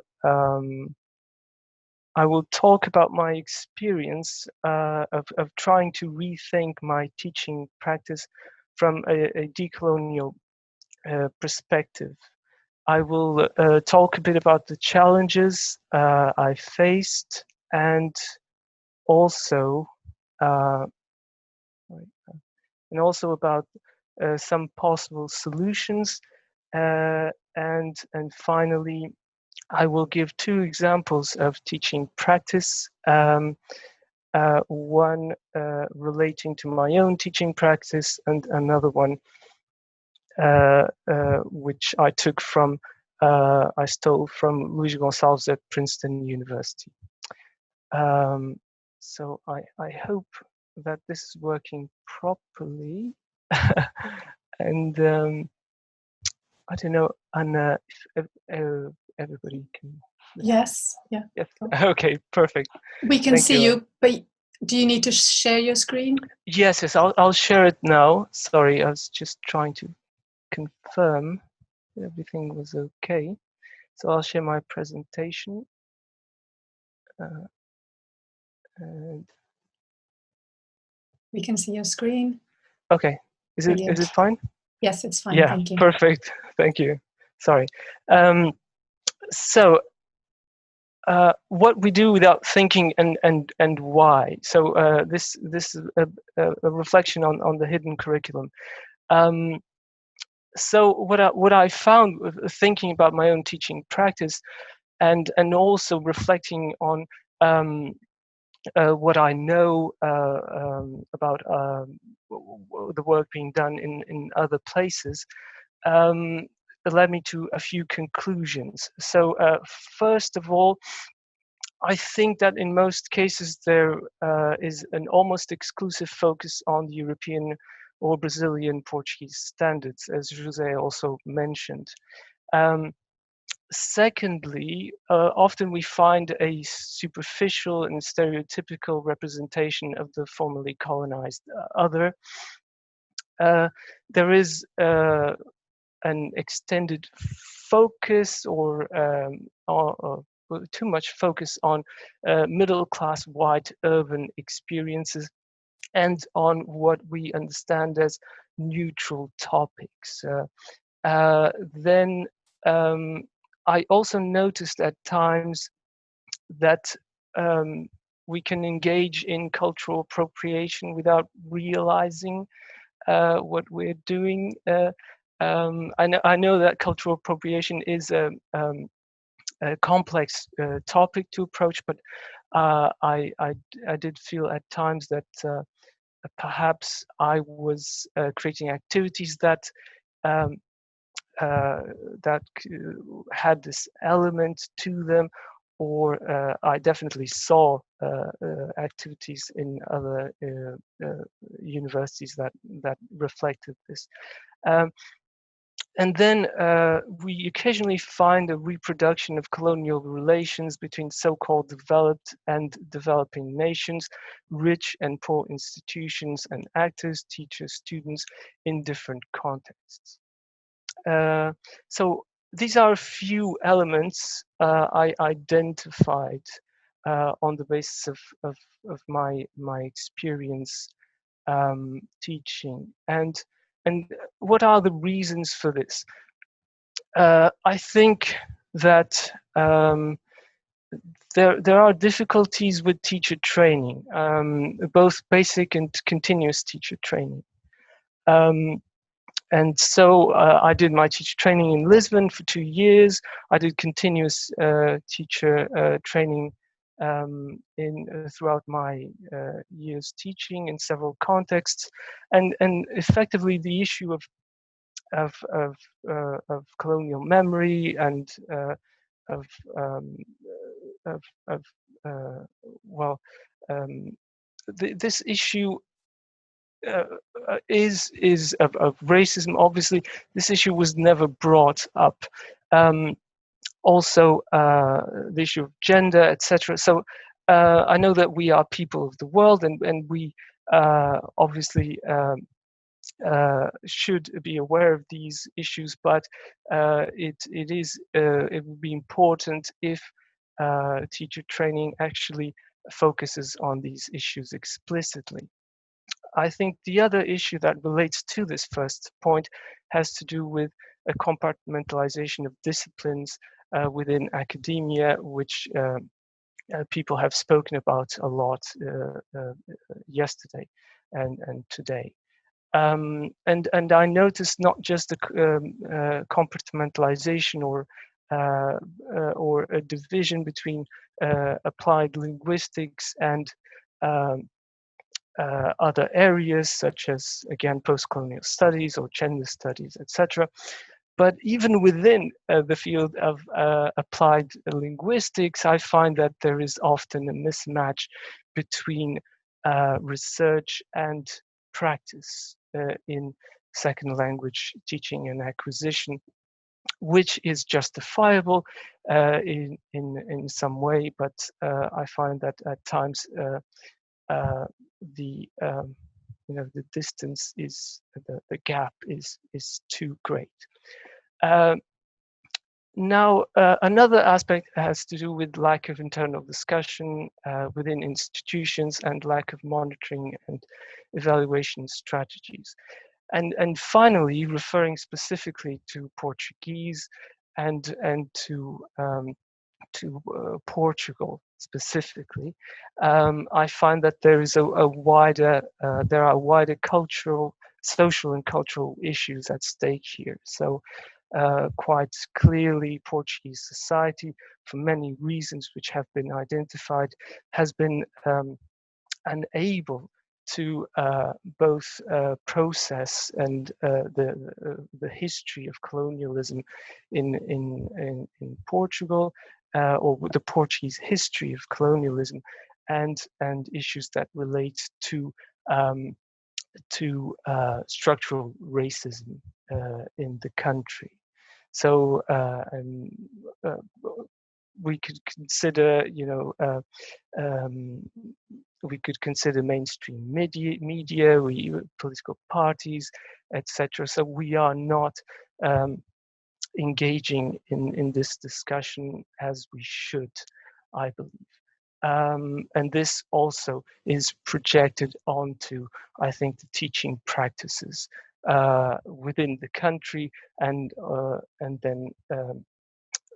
talk about my experience of trying to rethink my teaching practice from a decolonial perspective. I will talk a bit about the challenges I faced, and also about some possible solutions, and finally, I will give two examples of teaching practice, one relating to my own teaching practice, and another one which I took from, I stole from Luís Gonçalves at Princeton University. So I hope that this is working properly. And I don't know, Anna, if everybody can.
Yes, yeah.
Yes. Okay, perfect.
We can
Thank
see you, but do you need to share your screen?
Yes, I'll share it now. Sorry, I was just trying to confirm everything was okay. So I'll share my presentation. And
we can see your screen.
Okay, is it fine?
Yes, it's fine.
Yeah,
thank you.
Perfect. Thank you. Sorry. So what we do without thinking and why. So this is a reflection on the hidden curriculum. So what I found thinking about my own teaching practice, and also reflecting on what I know about the work being done in other places, it led me to a few conclusions. So first of all, I think that in most cases there is an almost exclusive focus on the European or Brazilian Portuguese standards, as José also mentioned. Secondly, often we find a superficial and stereotypical representation of the formerly colonized other. There is an extended focus or too much focus on middle-class white urban experiences and on what we understand as neutral topics. Then I also noticed at times that we can engage in cultural appropriation without realizing what we're doing. I know that cultural appropriation is a complex topic to approach, but I did feel at times that perhaps I was creating activities that had this element to them, or I definitely saw activities in other universities that reflected this. And then we occasionally find a reproduction of colonial relations between so-called developed and developing nations, rich and poor institutions and actors, teachers, students in different contexts. So these are a few elements I identified on the basis of my experience teaching. And what are the reasons for this? I think that there are difficulties with teacher training, both basic and continuous teacher training. And so I did my teacher training in Lisbon for 2 years. I did continuous teacher training throughout my years teaching in several contexts, and effectively the issue of colonial memory and this issue is of racism. Obviously, this issue was never brought up. Also, the issue of gender, etc. So I know that we are people of the world, and we obviously should be aware of these issues. But it would be important if teacher training actually focuses on these issues explicitly. I think the other issue that relates to this first point has to do with a compartmentalization of disciplines within academia, which people have spoken about a lot yesterday and today. And I noticed not just the compartmentalization or a division between applied linguistics and other areas such as, again, postcolonial studies or gender studies, etc. But even within the field of applied linguistics, I find that there is often a mismatch between research and practice in second language teaching and acquisition, which is justifiable in some way, but I find that at times the distance is the gap is too great. Now, another aspect has to do with lack of internal discussion within institutions and lack of monitoring and evaluation strategies. And finally, referring specifically to Portuguese and to Portugal specifically, I find that there is there are wider cultural, social and cultural issues at stake here. So quite clearly, Portuguese society, for many reasons which have been identified, has been unable to both process and the history of colonialism in Portugal, or the Portuguese history of colonialism, and issues that relate to structural racism in the country. So we could consider, we could consider mainstream media, political parties, etc. So we are not engaging in this discussion as we should, I believe. And this also is projected onto, I think, the teaching practices within the country, and then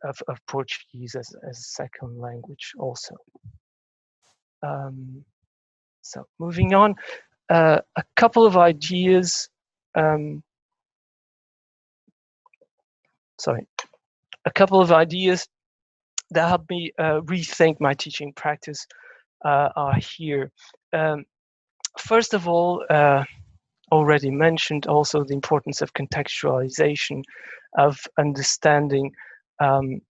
of Portuguese as a second language also. So moving on, a couple of ideas. A couple of ideas that help me rethink my teaching practice are here. First of all, already mentioned also the importance of contextualization, of understanding the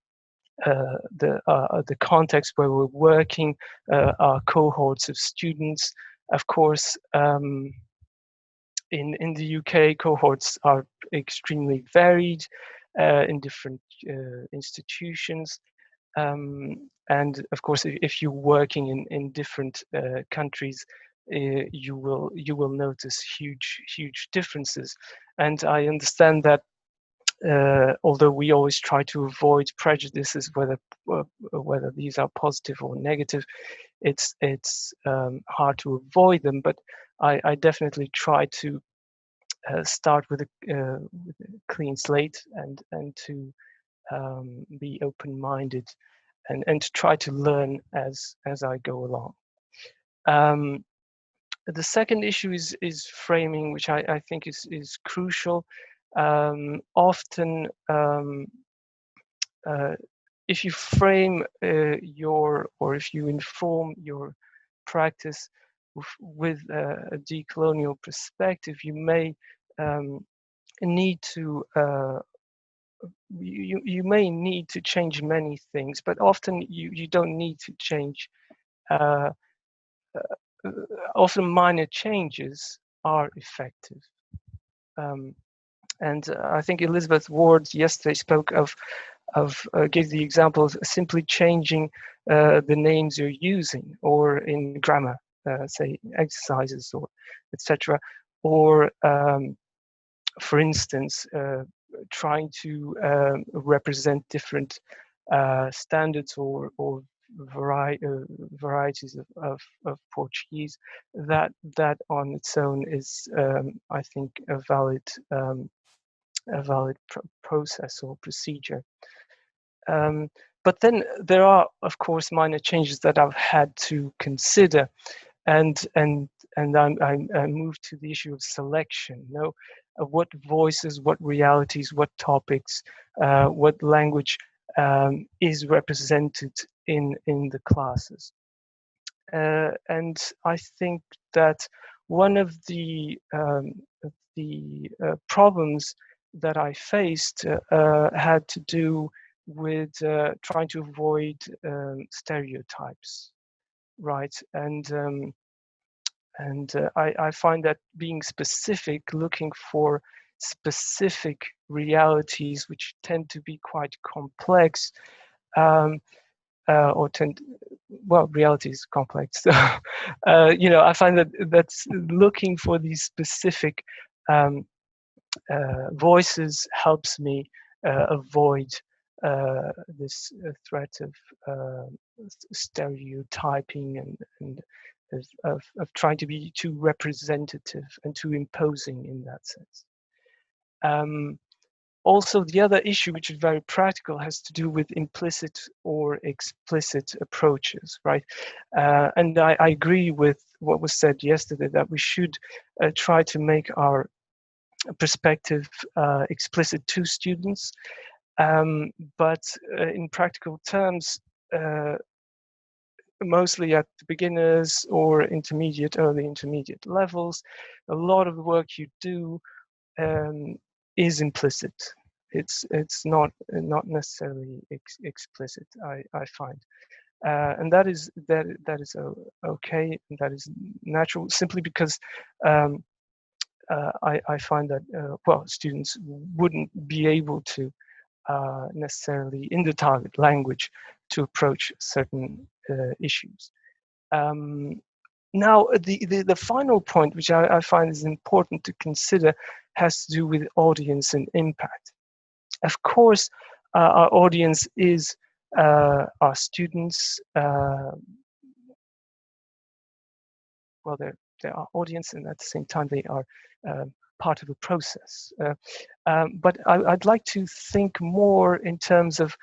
context where we're working, our cohorts of students. Of course, in the UK, cohorts are extremely varied in different institutions. And of course, if you're working in different countries, you will notice huge differences. And I understand that although we always try to avoid prejudices, whether these are positive or negative, it's hard to avoid them. But I definitely try to start with a clean slate and to be open-minded and to try to learn as I go along. The second issue is framing, which I think is crucial. Often, if you frame or if you inform your practice with a decolonial perspective, you may need to you may need to change many things, but often you don't need to change. Often minor changes are effective. And I think Elizabeth Ward yesterday spoke of gave the example of simply changing the names you're using, or in grammar, say exercises or etc. Or for instance, trying to represent different standards or varieties of Portuguese. That on its own is, I think, a valid process or procedure. But then there are, of course, minor changes that I've had to consider, and I moved to the issue of selection. You know, what voices, what realities, what topics, what language is represented in the classes. And I think that one of the problems that I faced had to do with trying to avoid stereotypes, right? And I find that being specific, looking for specific realities, which tend to be quite complex, reality is complex. You know, I find that that's looking for these specific voices helps me avoid this threat of stereotyping and of trying to be too representative and too imposing in that sense. Also, the other issue, which is very practical, has to do with implicit or explicit approaches, right? And I agree with what was said yesterday, that we should try to make our perspective explicit to students. But in practical terms, mostly at the beginners or intermediate, early intermediate levels, a lot of the work you do is implicit. It's not necessarily explicit. I find, and that is okay, and that is natural. Simply because I find that students wouldn't be able to necessarily in the target language to approach certain issues. Now, the final point, which I find is important to consider, has to do with audience and impact. Of course, our audience is our students. Well, they're our audience, and at the same time, they are part of the process. But I'd like to think more in terms of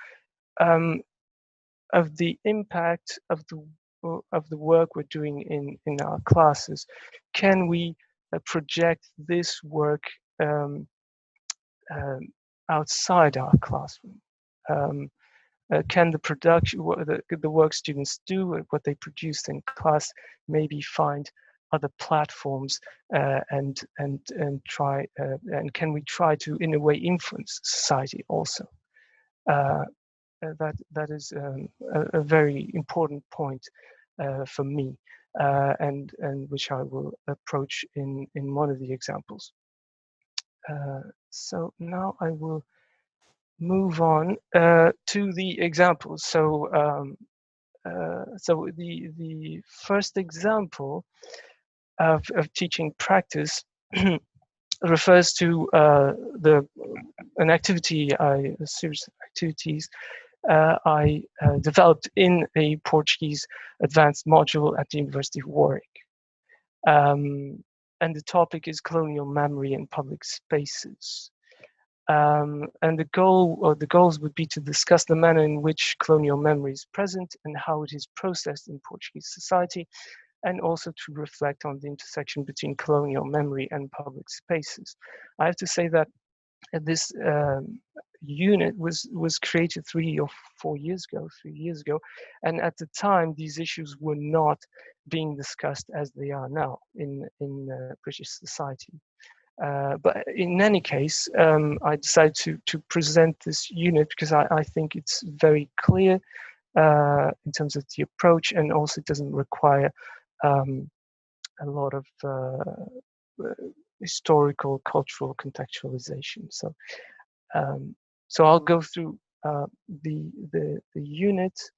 the impact of the work we're doing in our classes. Can we project this work outside our classroom? Can the production, the work students do, what they produce in class, maybe find other platforms and try and can we try to, in a way, influence society also? That is a very important point for me, and which I will approach in one of the examples. So now I will move on to the examples. So the first example of teaching practice refers to an activity, a series of activities I developed in a Portuguese advanced module at the University of Warwick. And the topic is colonial memory in public spaces. And the goals would be to discuss the manner in which colonial memory is present and how it is processed in Portuguese society, and also to reflect on the intersection between colonial memory and public spaces. I have to say that this unit was created 3 or 4 years ago, and at the time these issues were not being discussed as they are now in British society. But in any case, I decided to present this unit because I think it's very clear in terms of the approach, and also it doesn't require a lot of historical, cultural contextualization. So, so I'll go through the unit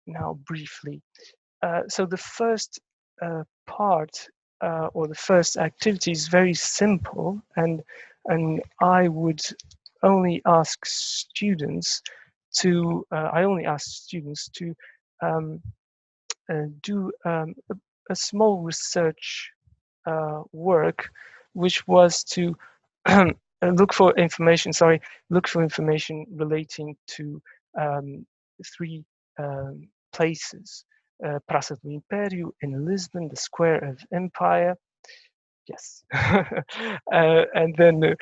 now briefly. So the first part or the first activity is very simple, and I would only ask students to do a small research work, which was to look for information relating to 3 places: Praça do Império in Lisbon, the Square of Empire, yes, and then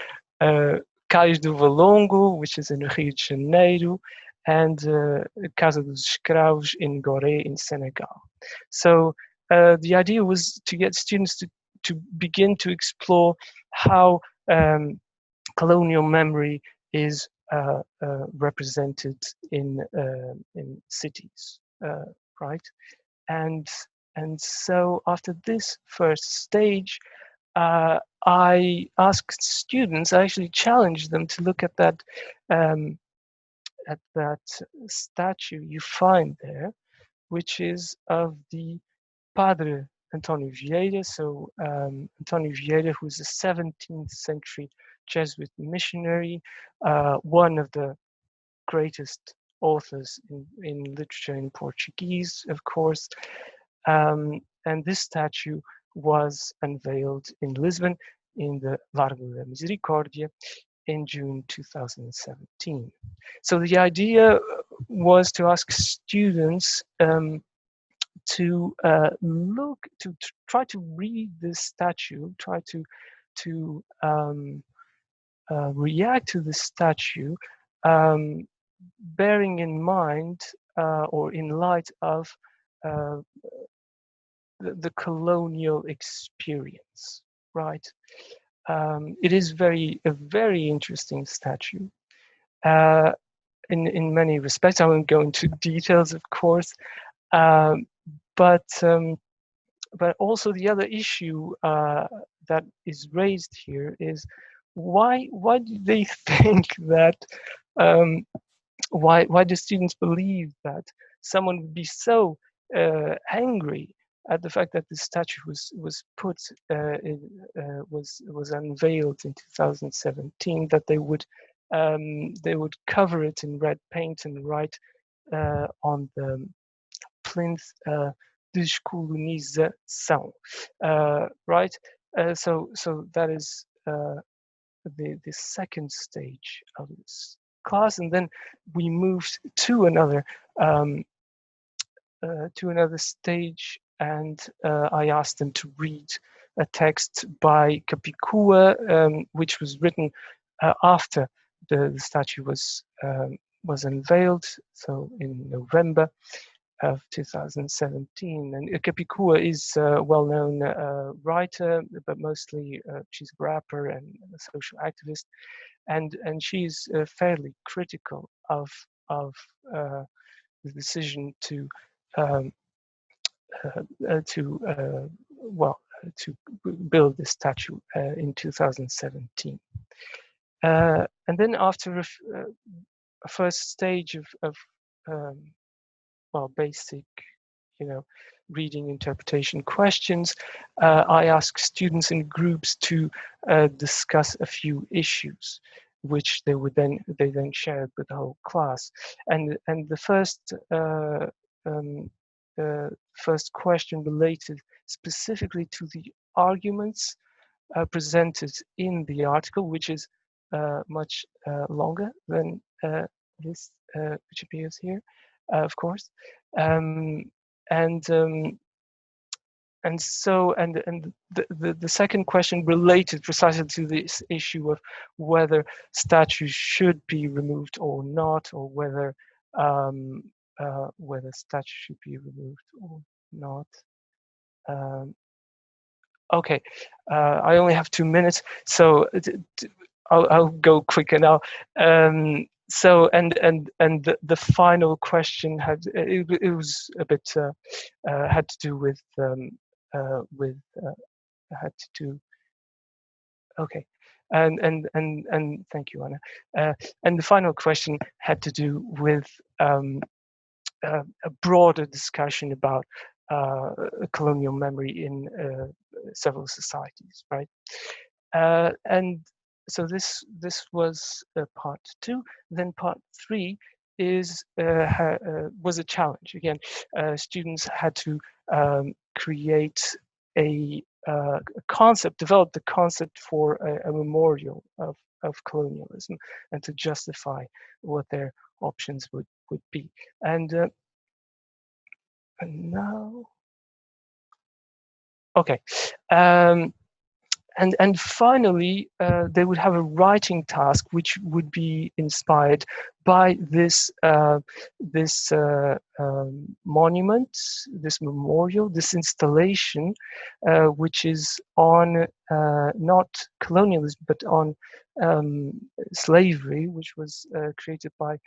Cais do Valongo, which is in Rio de Janeiro, and Casa dos Escravos in Gorée in Senegal. So the idea was to get students to begin to explore how colonial memory is represented in cities, right? And so after this first stage, I asked students, I actually challenged them to look at that statue you find there, which is of the Padre António Vieira. So António Vieira, who is a 17th century Jesuit missionary, one of the greatest authors in literature in Portuguese, of course. And this statue was unveiled in Lisbon in the Largo da Misericórdia in June 2017. So the idea was to ask students to try to read this statue, try to react to this statue, bearing in mind or in light of the colonial experience, right? It is a very interesting statue in many respects. I won't go into details, of course, but also the other issue that is raised here is why do they think that why do students believe that someone would be so angry at the fact that the statue was unveiled in 2017, that they would cover it in red paint and write on the plinth Decolonising, right? So that is the second stage of this class, and then we moved to another stage, and I asked them to read a text by Capicua, which was written after the statue was unveiled, so in November of 2017. And Capicua is a well-known writer, but mostly she's a rapper and a social activist, and she's fairly critical of the decision to build this statue in 2017. And then after a first stage of basic, reading interpretation questions, I ask students in groups to discuss a few issues, which they then shared with the whole class. And the first question related specifically to the arguments presented in the article, which is much longer than this, which appears here, of course. The second question related precisely to this issue of whether statues should be removed or not, or whether statues should be removed or not. Okay, I only have 2 minutes, so I'll go quicker now. So the final question had it was a bit had to do with had to do. Okay, and thank you, Anna. And the final question had to do with a broader discussion about colonial memory in several societies, right? And so this was part 2. Then part 3 is was a challenge. Again, students had to create a concept, develop the concept for a memorial of colonialism, and to justify what their options would be. And now, okay. And finally, they would have a writing task, which would be inspired by this monument, this memorial, this installation, which is on not colonialism, but on slavery, which was created by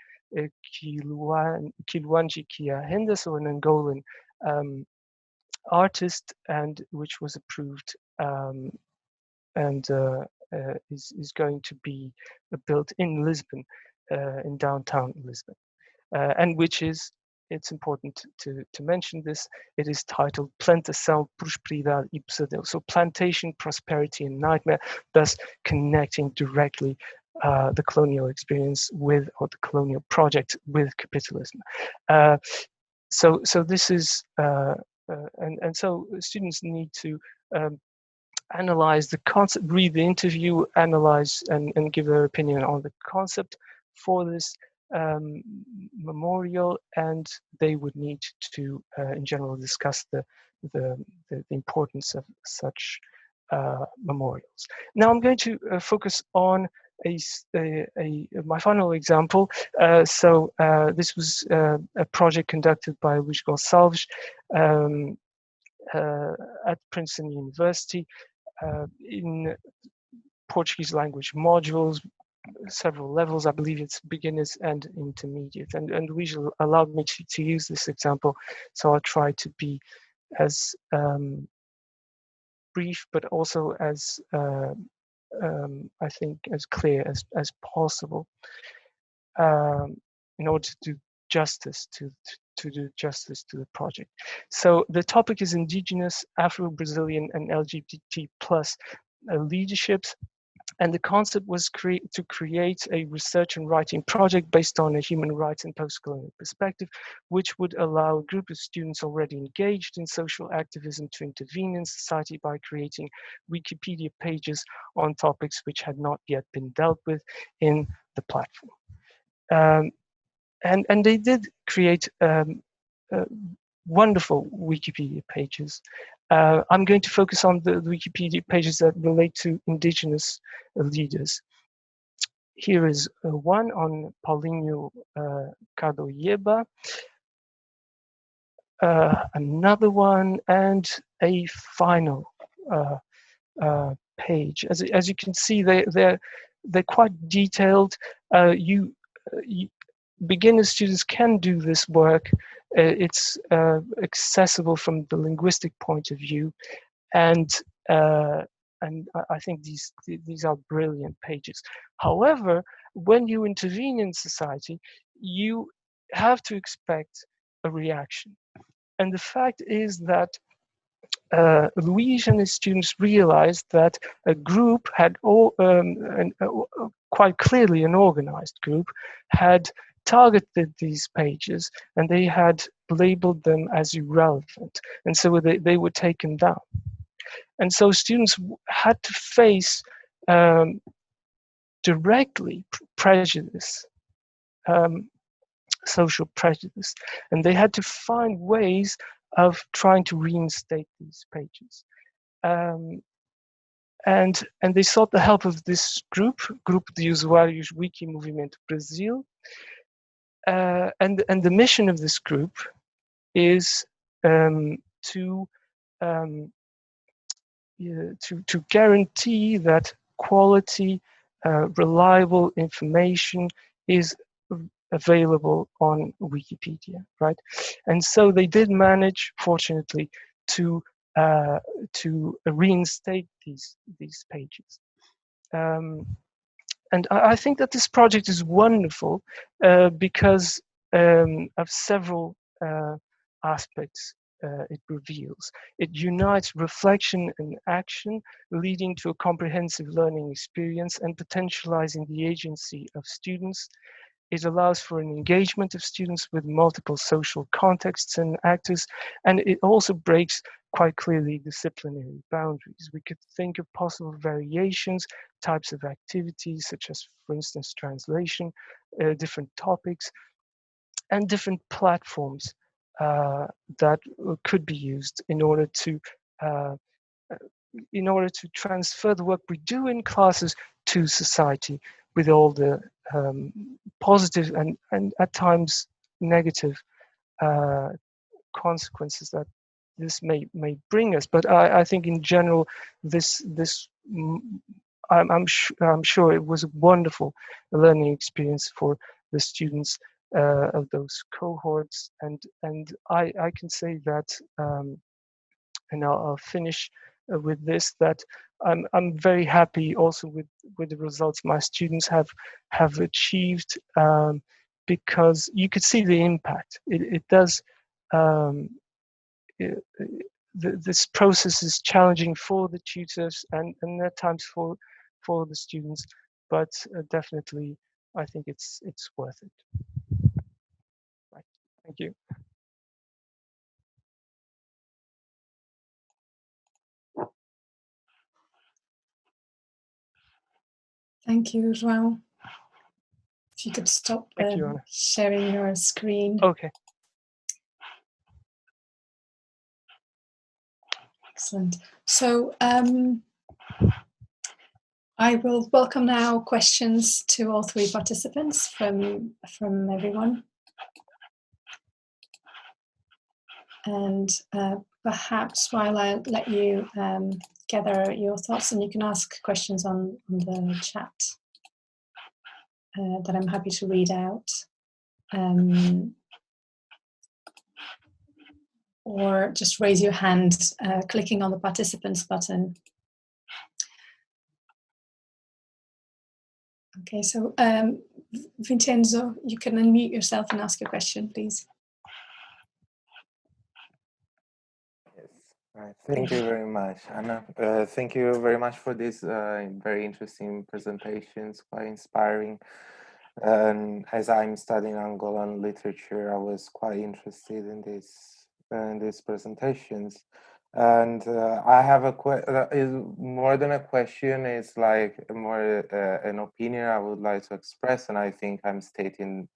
Kilwanji Kia Henderson, an Angolan artist, and which was approved and is going to be built in Lisbon, in downtown Lisbon, and which is, it's important to mention this, it is titled Plantação, Prosperidade e Pesadelo, so plantation, prosperity and nightmare, thus connecting directly the colonial experience with, or the colonial project with, capitalism. So this is, and so students need to analyze the concept, read the interview, analyze and give their opinion on the concept for this memorial, and they would need to, in general, discuss the importance of such memorials. Now I'm going to focus on my final example. This was a project conducted by Luís Gonçalves at Princeton University in Portuguese language modules, several levels. I believe it's beginners and intermediate. And Luís allowed me to use this example, so I'll try to be as brief, but also as I think as clear as possible, in order to do justice to the project. So the topic is indigenous, Afro-Brazilian and LGBT plus leaderships, and the concept was to create a research and writing project based on a human rights and post-colonial perspective, which would allow a group of students already engaged in social activism to intervene in society by creating Wikipedia pages on topics which had not yet been dealt with in the platform. And they did create wonderful Wikipedia pages. I'm going to focus on the Wikipedia pages that relate to indigenous leaders. Here is one on Paulinho Kadoyeba, another one, and a final page. As you can see, they're quite detailed. Beginner students can do this work. It's accessible from the linguistic point of view, and I think these are brilliant pages. However, when you intervene in society, you have to expect a reaction. And the fact is that Luís and his students realized that a group had quite clearly an organized group had targeted these pages, and they had labeled them as irrelevant, and so they were taken down. And so students had to face directly prejudice, social prejudice, and they had to find ways of trying to reinstate these pages. And they sought the help of this Grupo de Usuários Wiki Movimento Brasil, and the mission of this group is to guarantee that quality, reliable information is available on Wikipedia, right? And so they did manage, fortunately, to reinstate these pages. And I think that this project is wonderful because of several aspects it reveals. It unites reflection and action, leading to a comprehensive learning experience and potentializing the agency of students. It allows for an engagement of students with multiple social contexts and actors, and it also breaks quite clearly disciplinary boundaries. We could think of possible variations, types of activities, such as, for instance, translation, different topics, and different platforms that could be used in order to transfer the work we do in classes to society, with all the positive and at times negative consequences that this may bring us. But I think in general, I'm sure it was a wonderful learning experience for the students of those cohorts, and I can say that, and I'll finish with this, that I'm very happy also with the results my students have achieved, because you could see the impact it does. This process is challenging for the tutors and at times for the students, but definitely I think it's worth it. Right. Thank you.
Thank you, João. If you could stop sharing your screen.
Okay.
Excellent. So I will welcome now questions to all three participants from everyone. And perhaps while I let you gather your thoughts, and you can ask questions on the chat that I'm happy to read out. Or just raise your hand clicking on the participants button. Okay, so Vincenzo, you can unmute yourself and ask your question, please.
Yes, right. Thank you very much, Anna. Thank you very much for this very interesting presentations, quite inspiring. As I'm studying Angolan literature, I was quite interested in these presentations. And I have more than a question, it's like more an opinion I would like to express, and I think I'm stating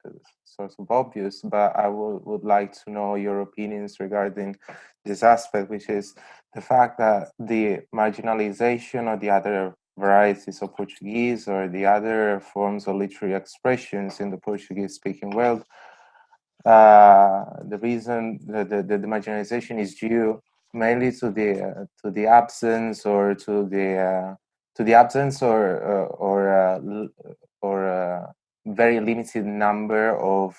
sort of obvious, but I would like to know your opinions regarding this aspect, which is the fact that the marginalization of the other varieties of Portuguese or the other forms of literary expressions in the Portuguese-speaking world, the reason the marginalization is due mainly to the absence or to the absence or very limited number of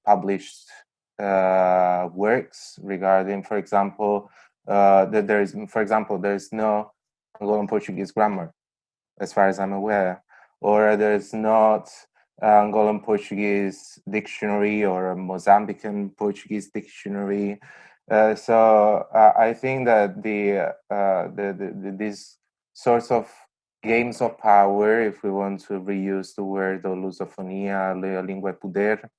published works regarding, for example, there's no Angolan Portuguese grammar, as far as I'm aware, or there's not Angolan Portuguese dictionary or a Mozambican Portuguese dictionary. So I think that these sorts of games of power, if we want to reuse the word of lusofonia, língua é poder,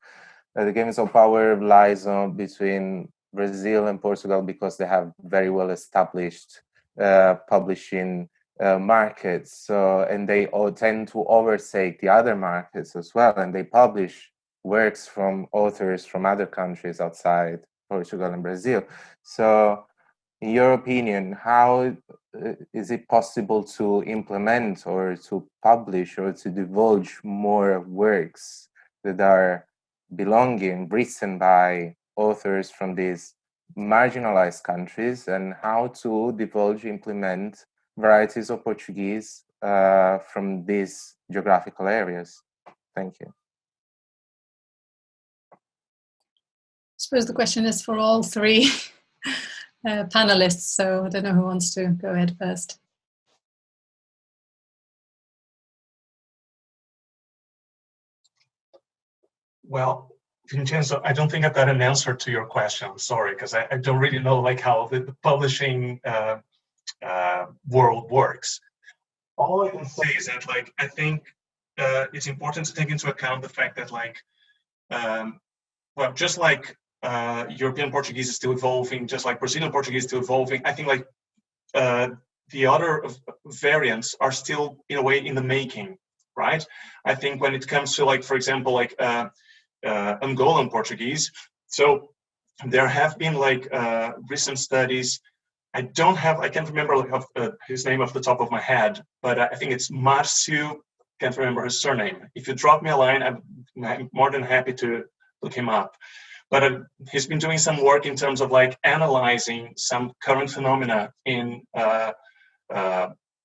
the games of power lies between Brazil and Portugal because they have very well established publishing markets. So, and they all tend to overtake the other markets as well, and they publish works from authors from other countries outside Portugal and Brazil. So, in your opinion, how is it possible to implement or to publish or to divulge more works that are belonging, written by authors from these marginalized countries, and how to divulge, implement varieties of Portuguese from these geographical areas? Thank you.
I suppose the question is for all three panelists, so I don't know who wants to go ahead first.
Well, Vincenzo, I don't think I've got an answer to your question. I'm sorry, because I don't really know like how the publishing world works. All I can say is that like I think it's important to take into account the fact that like well, just like European Portuguese is still evolving, just like Brazilian Portuguese is still evolving, I think like the other variants are still in a way in the making, right? I think when it comes to like, for example, like Angolan Portuguese, so there have been like recent studies. I can't remember like, his name off the top of my head, but I think it's Marcio, can't remember his surname. If you drop me a line, I'm more than happy to look him up. But he's been doing some work in terms of like analyzing some current phenomena in,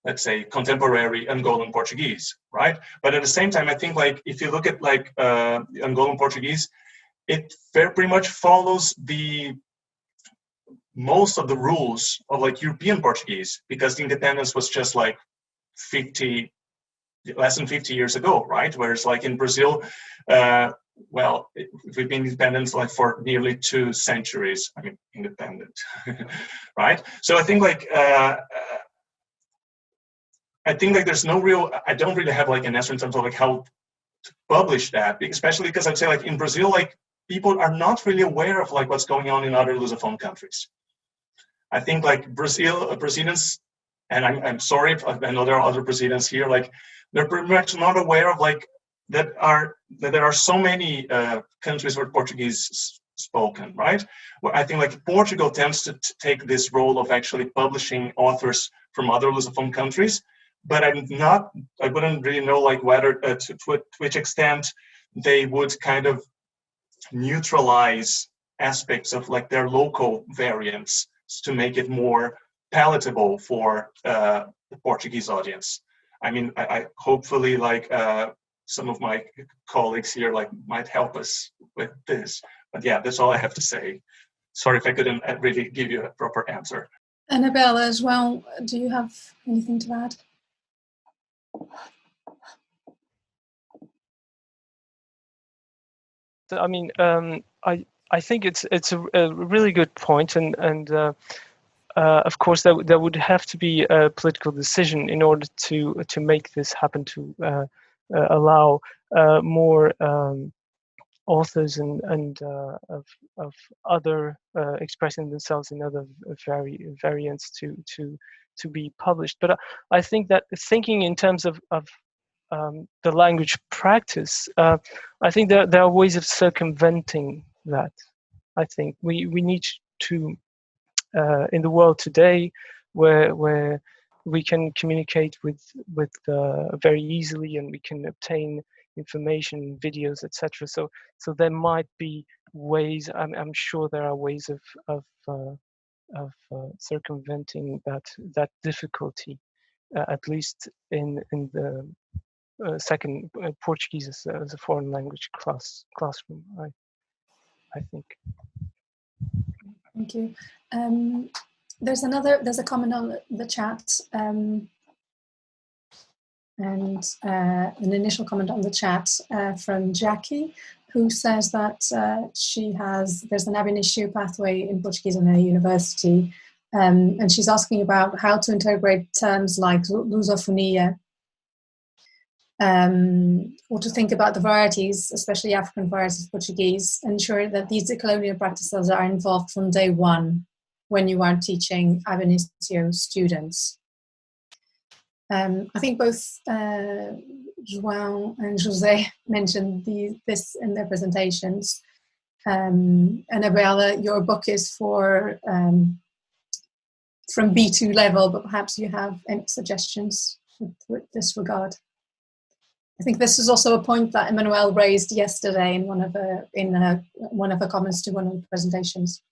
let's say, contemporary Angolan Portuguese, right? But at the same time, I think like if you look at like Angolan Portuguese, it pretty much follows most of the rules of like European Portuguese, because the independence was just like less than 50 years ago, right? Whereas like in Brazil, well, we've been independent like for nearly 2 centuries. I mean, independent, right? So I think like there's no real. I don't really have like an answer in terms of like how to publish that, especially because I'd say like in Brazil, like people are not really aware of like what's going on in other Lusophone countries. I think like Brazilians, and I'm sorry if I know there are other Brazilians here, like they're pretty much not aware of like that there are so many countries where Portuguese is spoken, right? Well, I think like Portugal tends to take this role of actually publishing authors from other Lusophone countries, but I wouldn't really know like whether to which extent they would kind of neutralize aspects of like their local variants to make it more palatable for the Portuguese audience. I mean, I hopefully like some of my colleagues here like might help us with this. But yeah, that's all I have to say. Sorry if I couldn't really give you a proper answer.
Annabella as well, do you have anything to add?
I mean, I think it's a really good point, and of course there would have to be a political decision in order to make this happen, to allow more authors and of other expressing themselves in other variants to be published. But I think that thinking in terms of the language practice, I think there are ways of circumventing that. I think we need to in the world today, where we can communicate with very easily, and we can obtain information, videos, etc. So there might be ways. I'm sure there are ways of circumventing that difficulty, at least in the second Portuguese as a foreign language classroom. I think.
Thank you. There's a comment on the chat, and an initial comment on the chat from Jackie, who says that there's an ab initio pathway in Portuguese in her university, and she's asking about how to integrate terms like lusofonia, or to think about the varieties, especially African varieties of Portuguese, ensure that these decolonial practices are involved from day one. when you are teaching ab initio students. I think both João and José mentioned this in their presentations. And Bela, your book is for from B2 level, but perhaps you have any suggestions with this regard. I think this is also a point that Emmanuel raised yesterday in one of her comments to one of the presentations.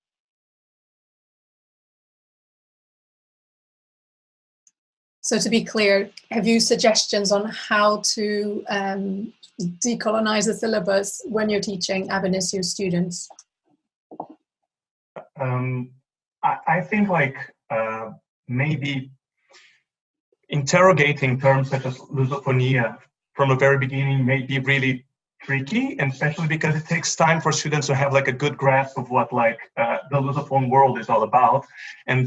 So to be clear, have you suggestions on how to decolonize the syllabus when you're teaching ab initio students?
I think like maybe interrogating terms such as lusofonia from the very beginning may be really tricky, and especially because it takes time for students to have like a good grasp of what like the lusophone world is all about. And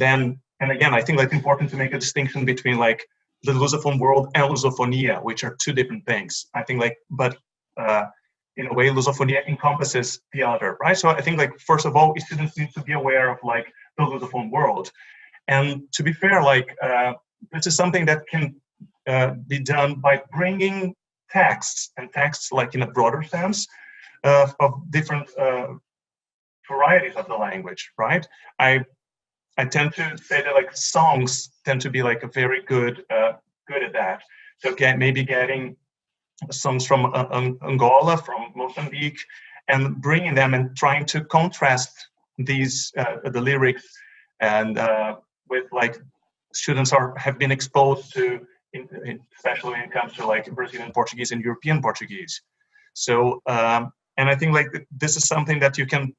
again, I think like important to make a distinction between like the lusophone world and lusophonia, which are two different things. I think like, but in a way, lusophonia encompasses the other, right? So I think like, first of all, students need to be aware of like the lusophone world. And to be fair, like this is something that can be done by bringing texts, and texts like in a broader sense of different varieties of the language, right? I tend to say that like songs tend to be like a very good at that. So maybe getting songs from Angola, from Mozambique, and bringing them and trying to contrast these the lyrics and with like students have been exposed to, especially when it comes to like Brazilian Portuguese and European Portuguese. So and I think like this is something that you can.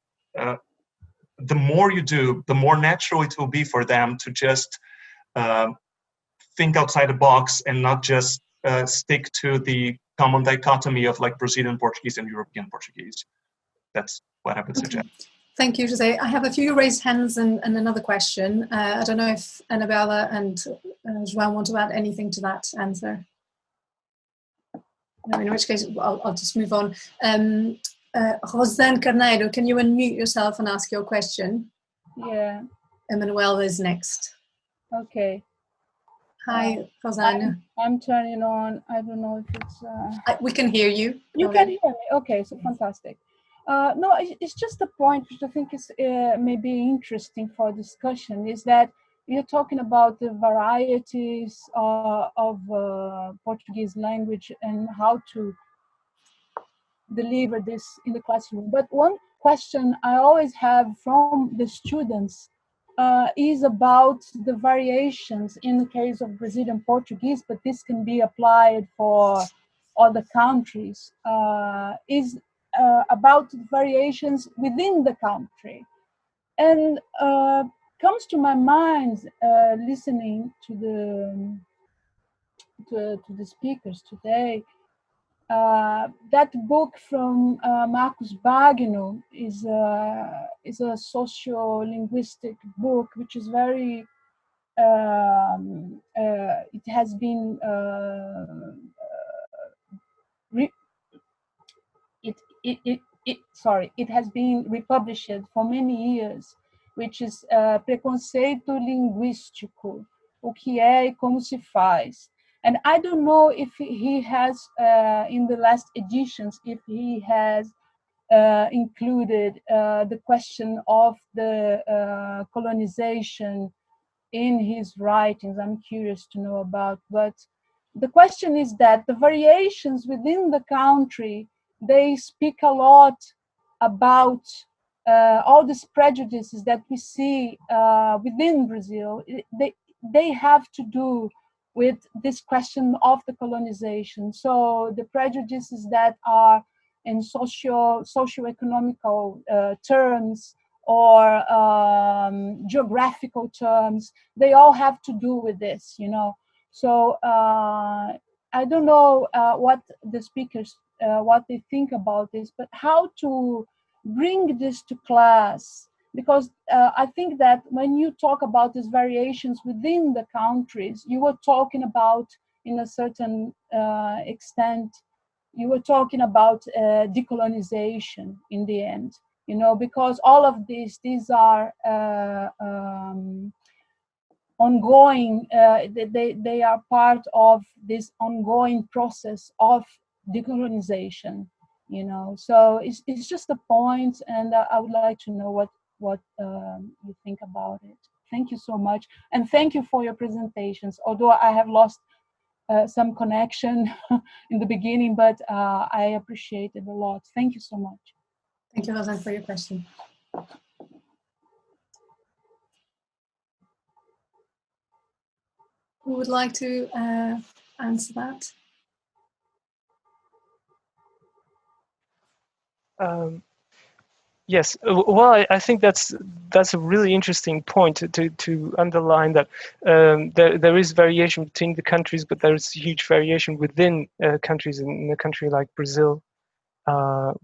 The more you do, the more natural it will be for them to just think outside the box and not just stick to the common dichotomy of like Brazilian Portuguese and European Portuguese. That's what I would suggest.
Thank you, José. I have a few raised hands and another question. I don't know if Annabella and João want to add anything to that answer. No, in which case, I'll just move on. Rosanne Carneiro, can you unmute yourself and ask your question?
Yeah.
Emmanuel is next.
Okay.
Hi, Rosanne.
I'm turning on. I don't know if it's...
we can hear you.
You can hear me? Okay, so fantastic. No, it's just a point which I think is maybe interesting for discussion, is that you're talking about the varieties of Portuguese language and how to deliver this in the classroom. But one question I always have from the students is about the variations in the case of Brazilian Portuguese, but this can be applied for other countries, is about variations within the country. And comes to my mind, listening to the speakers today, that book from Marcus Bagno is a socio-linguistic book, which is very, it has been, it has been republished for many years, which is Preconceito Linguístico, o que é e como se faz. And I don't know if he has, in the last editions, if he has included the question of the colonization in his writings. I'm curious to know about, but the question is that the variations within the country, they speak a lot about all these prejudices that we see within Brazil. They have to do with this question of the colonization. So the prejudices that are in socio-economical terms or geographical terms, they all have to do with this, you know. So I don't know what the speakers, what they think about this, but how to bring this to class. Because I think that when you talk about these variations within the countries, you were talking about, in a certain extent, you were talking about decolonization in the end, because all of these are ongoing, they are part of this ongoing process of decolonization, so it's just a point, and I would like to know what you think about it. Thank you so much, and thank you for your presentations, although I have lost some connection in the beginning, but I appreciate it a lot. Thank you so much.
Thank you, Rosanne, for your question. Who would like to answer that?
Yes, well, I think that's a really interesting point to underline that there is variation between the countries, but there is huge variation within countries. In a country like Brazil, that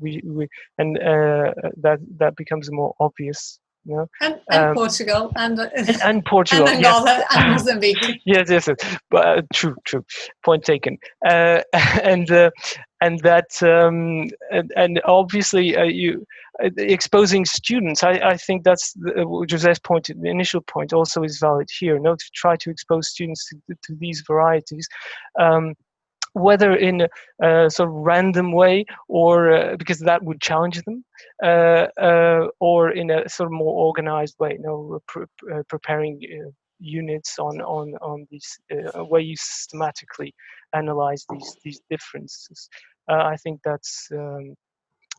becomes more obvious.
And Portugal and
Portugal,
and Angola,
yes.
and Mozambique.
yes. But true. Point taken. And obviously you exposing students. I think that's José's point. The initial point also is valid here. To try to expose students to these varieties. Whether in a sort of random way or because that would challenge them, or in a sort of more organized way, preparing units on these where you systematically analyze these differences. I think that's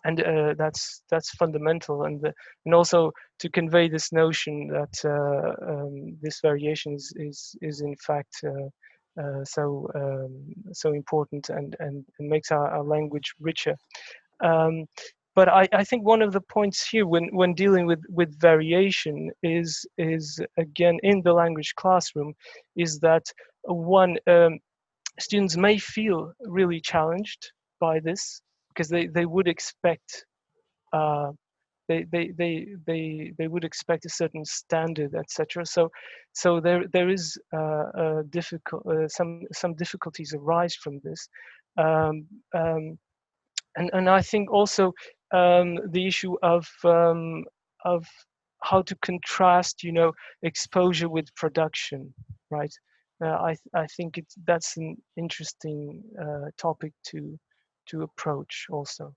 that's fundamental, and also to convey this notion that this variation is in fact so important and makes our language richer. But I think one of the points here when dealing with variation is again in the language classroom is that students may feel really challenged by this because they would expect they would expect a certain standard, etc. So there is some difficulties arise from this, and I think also the issue of how to contrast, exposure with production, right? I think that's an interesting topic to approach also.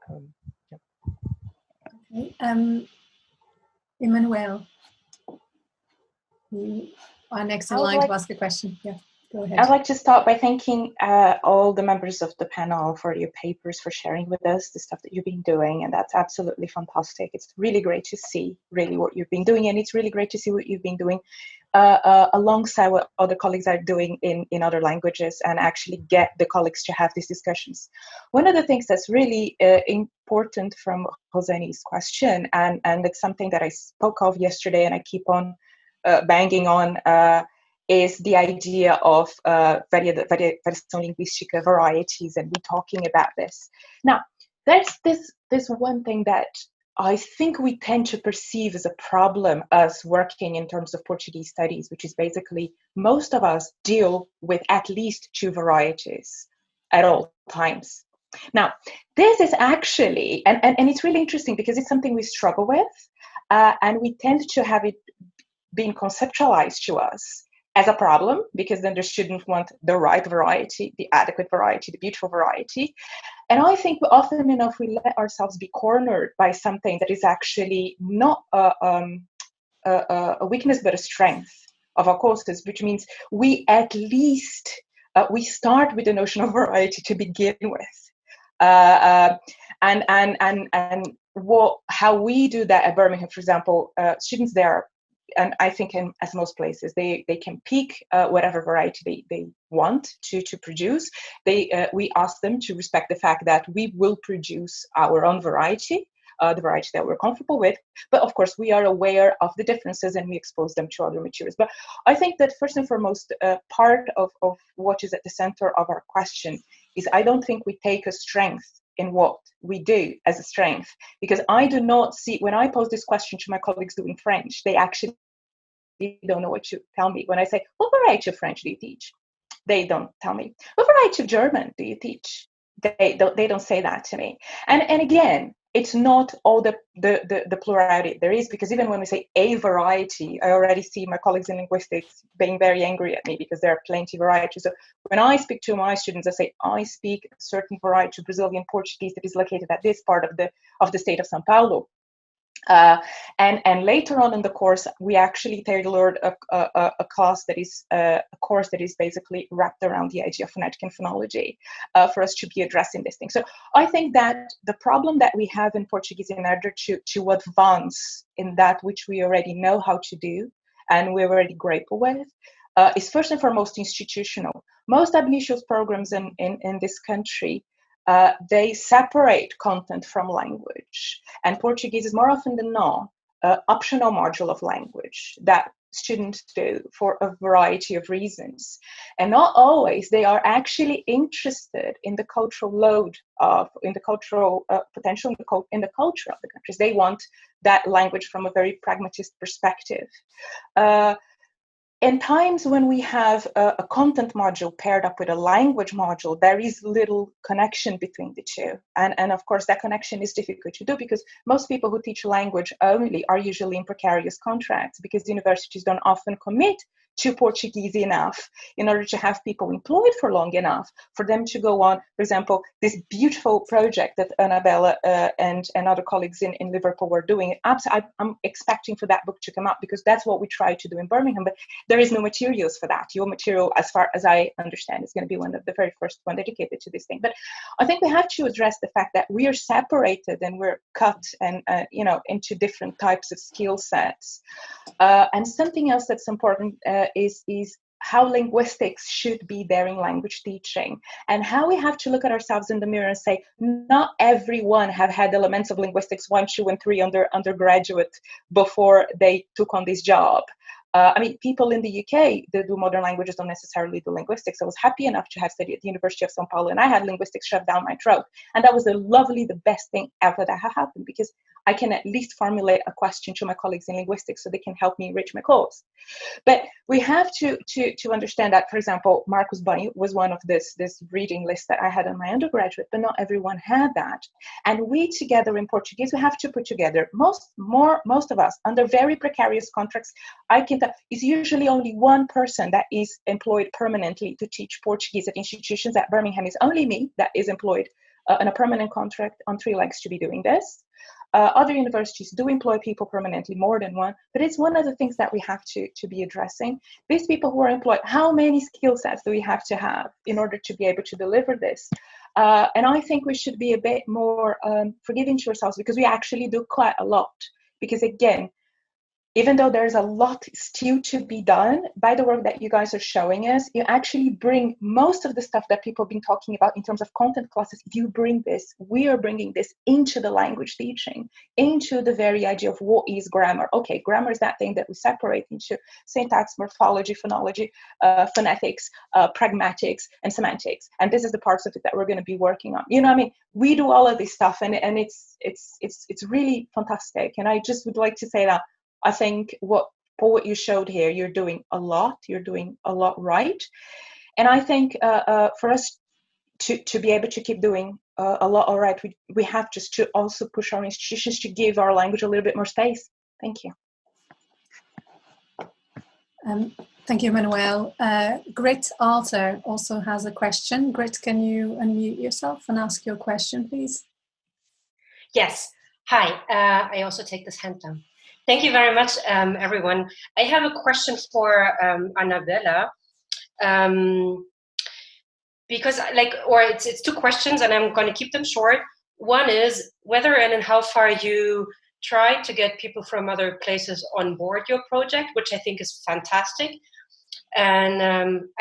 Yeah.
Okay. Emmanuel, you are next in line to ask a question. Yeah, go ahead.
I'd like to start by thanking all the members of the panel for your papers, for sharing with us the stuff that you've been doing, and that's absolutely fantastic. It's really great to see really what you've been doing, and it's really great to see what you've been doing alongside what other colleagues are doing in other languages, and actually get the colleagues to have these discussions. One of the things that's really important from Joseni's question, and it's something that I spoke of yesterday and I keep on banging on, is the idea of variação linguística, varieties, and we're talking about this. Now, there's this one thing that I think we tend to perceive as a problem as working in terms of Portuguese studies, which is basically most of us deal with at least two varieties at all times. Now, this is actually, and it's really interesting because it's something we struggle with, and we tend to have it being conceptualized to us as a problem, because then the student want the right variety, the adequate variety, the beautiful variety. And I think often enough we let ourselves be cornered by something that is actually not a weakness but a strength of our courses, which means we at least, we start with the notion of variety to begin with. And how we do that at Birmingham, for example, students there, and I think as most places, they can pick whatever variety they want to produce. We ask them to respect the fact that we will produce our own variety, the variety that we're comfortable with. But of course, we are aware of the differences and we expose them to other materials. But I think that first and foremost, part of what is at the center of our question is I don't think we take a strength in what we do as a strength, because I do not see, when I pose this question to my colleagues doing French, they actually don't know what to tell me. When I say, what variety of French do you teach? They don't tell me. What variety of German do you teach? They don't say that to me. And again, it's not all the plurality there is, because even when we say a variety, I already see my colleagues in linguistics being very angry at me because there are plenty of varieties. So when I speak to my students, I say, I speak a certain variety of Brazilian Portuguese that is located at this part of the state of São Paulo. And later on in the course, we actually tailored a class that is a course that is basically wrapped around the idea of phonetic and phonology for us to be addressing this thing. So I think that the problem that we have in Portuguese in order to advance in that which we already know how to do and we're already grapple with is first and foremost institutional. Most ambitious programs in this country, they separate content from language, and Portuguese is more often than not an optional module of language that students do for a variety of reasons, and not always they are actually interested in the cultural load in the cultural potential in the culture of the countries. They want that language from a very pragmatist perspective. In times when we have a content module paired up with a language module, there is little connection between the two. And of course, that connection is difficult to do because most people who teach language only are usually in precarious contracts because universities don't often commit to Portuguese enough in order to have people employed for long enough for them to go on, for example, this beautiful project that Bela and other colleagues in Liverpool were doing. I'm expecting for that book to come out because that's what we try to do in Birmingham, but there is no materials for that. Your material, as far as I understand, is going to be one of the very first one dedicated to this thing. But I think we have to address the fact that we are separated and we're cut and into different types of skill sets. And something else that's important is how linguistics should be there in language teaching, and how we have to look at ourselves in the mirror and say, not everyone have had elements of linguistics 1, 2, and 3 undergraduate before they took on this job. I mean, people in the UK that do modern languages don't necessarily do linguistics. I was happy enough to have studied at the University of São Paulo, and I had linguistics shoved down my throat. And that was the best thing ever that had happened, because I can at least formulate a question to my colleagues in linguistics so they can help me enrich my course. But we have to understand that, for example, Marcos Banho was one of this reading list that I had on my undergraduate, but not everyone had that. And we together in Portuguese, we have to put together, most of us, under very precarious contracts. I can tell it's usually only one person that is employed permanently to teach Portuguese at institutions. At Birmingham is only me that is employed on a permanent contract on 3 legs to be doing this. Other universities do employ people permanently, more than one, but it's one of the things that we have to be addressing. These people who are employed, how many skill sets do we have to have in order to be able to deliver this? And I think we should be a bit more forgiving to ourselves, because we actually do quite a lot. Because again, even though there's a lot still to be done, by the work that you guys are showing us, you actually bring most of the stuff that people have been talking about in terms of content classes. You bring this, we are bringing this into the language teaching, into the very idea of what is grammar. Okay, grammar is that thing that we separate into syntax, morphology, phonology, phonetics, pragmatics, and semantics. And this is the parts of it that we're going to be working on. You know what I mean? We do all of this stuff, and it's really fantastic. And I just would like to say that I think for what you showed here, you're doing a lot right. And I think for us to be able to keep doing a lot all right, we have just to also push our institutions to give our language a little bit more space. Thank you.
Thank you, Manuel. Grit Alter also has a question. Grit, can you unmute yourself and ask your question, please?
Yes. Hi. I also take this hand down. Thank you very much, everyone. I have a question for Bela, because it's 2 questions, and I'm going to keep them short. One is whether and in how far you try to get people from other places on board your project, which I think is fantastic. And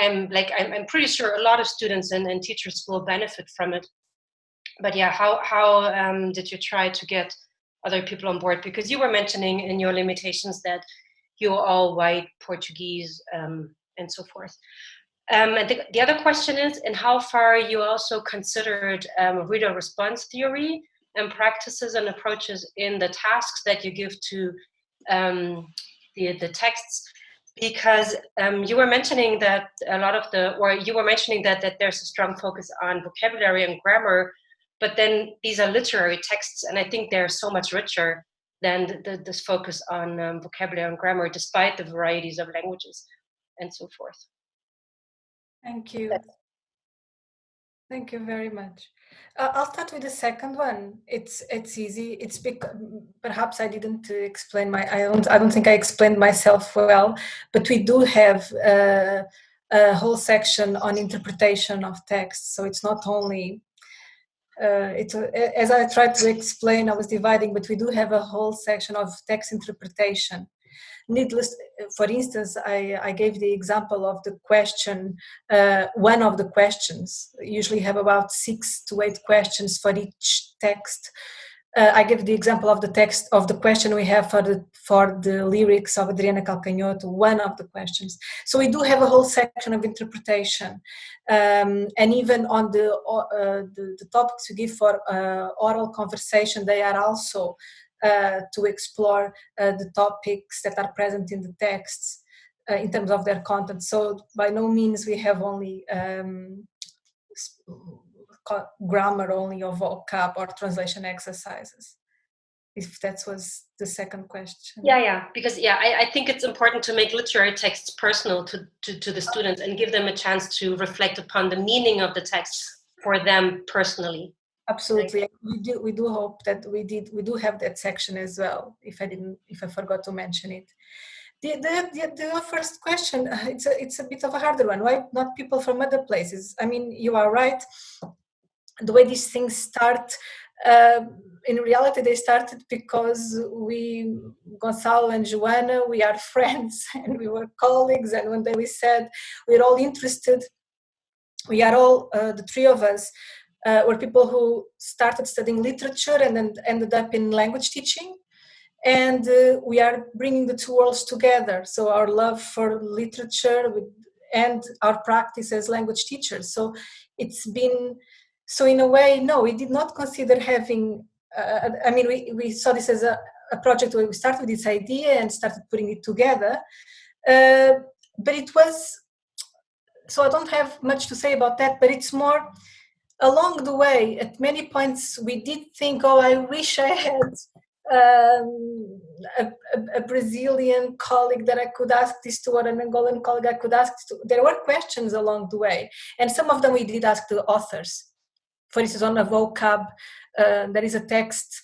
I'm pretty sure a lot of students and teachers will benefit from it. But yeah, how did you try to get other people on board? Because you were mentioning in your limitations that you're all white Portuguese and so forth. And the other question is, in how far you also considered reader response theory and practices and approaches in the tasks that you give to the texts, because you were mentioning that that there's a strong focus on vocabulary and grammar, But then these are literary texts, and I think they're so much richer than this focus on vocabulary and grammar, despite the varieties of languages and so forth.
Thank you. Thank you very much. I'll start with the second one. It's easy. It's perhaps I didn't explain I don't think I explained myself well, but we do have a whole section on interpretation of text. So it's not only as I tried to explain, I was dividing, but we do have a whole section of text interpretation. Needless, for instance, I gave the example of the question, one of the questions. Usually have about 6 to 8 questions for each text. I gave the example of the text of the question we have for the lyrics of Adriana Calcanhoto, one of the questions. So we do have a whole section of interpretation, and even on the topics we give for oral conversation, they are also to explore the topics that are present in the texts in terms of their content. So by no means we have only grammar only or vocab or translation exercises, if that was the second question.
Yeah, because I think it's important to make literary texts personal to the students and give them a chance to reflect upon the meaning of the text for them personally.
Absolutely, we do hope that we do have that section as well. If I forgot to mention it. The first question, it's a bit of a harder one. Why not people from other places? I mean, you are right. The way these things start, in reality, they started because Gonçalo and Joana, we are friends and we were colleagues. And one day we said we're all interested. We are all the three of us. Were people who started studying literature and then ended up in language teaching. And we are bringing the two worlds together. So our love for literature and our practice as language teachers. So it's been, so in a way, no, we did not consider having, we saw this as a project where we started with this idea and started putting it together. But it was, so I don't have much to say about that, but it's more, along the way, at many points, we did think, oh, I wish I had a Brazilian colleague that I could ask this to, or an Angolan colleague I could ask this to. There were questions along the way, and some of them we did ask the authors. For instance, on a vocab, there is a text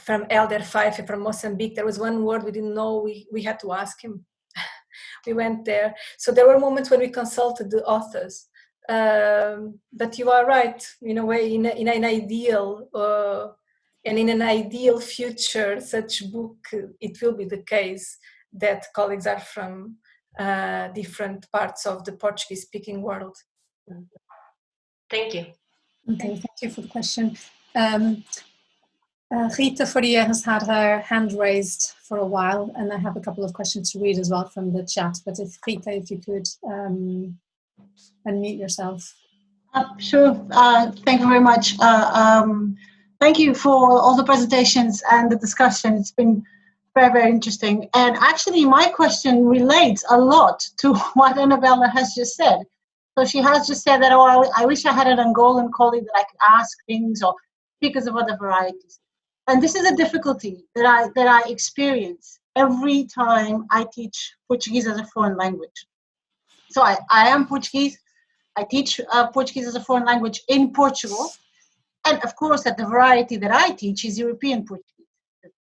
from Elder Fife from Mozambique. There was one word we didn't know, we had to ask him. We went there. So there were moments when we consulted the authors. But you are right, in a way, in an ideal and in an ideal future, such book, it will be the case that colleagues are from different parts of the Portuguese-speaking world.
Thank you.
Okay, thank you for the question. Rita Faria has had her hand raised for a while, and I have a couple of questions to read as well from the chat. But Rita, if you could unmute yourself.
Sure. Thank you very much. Thank you for all the presentations and the discussion. It's been very, very interesting. And actually, my question relates a lot to what Annabella has just said. So she has just said that, oh, I wish I had an Angolan colleague that I could ask things, or speakers of other varieties. And this is a difficulty that I experience every time I teach Portuguese as a foreign language. So I am Portuguese. I teach Portuguese as a foreign language in Portugal. And of course, that the variety that I teach is European Portuguese.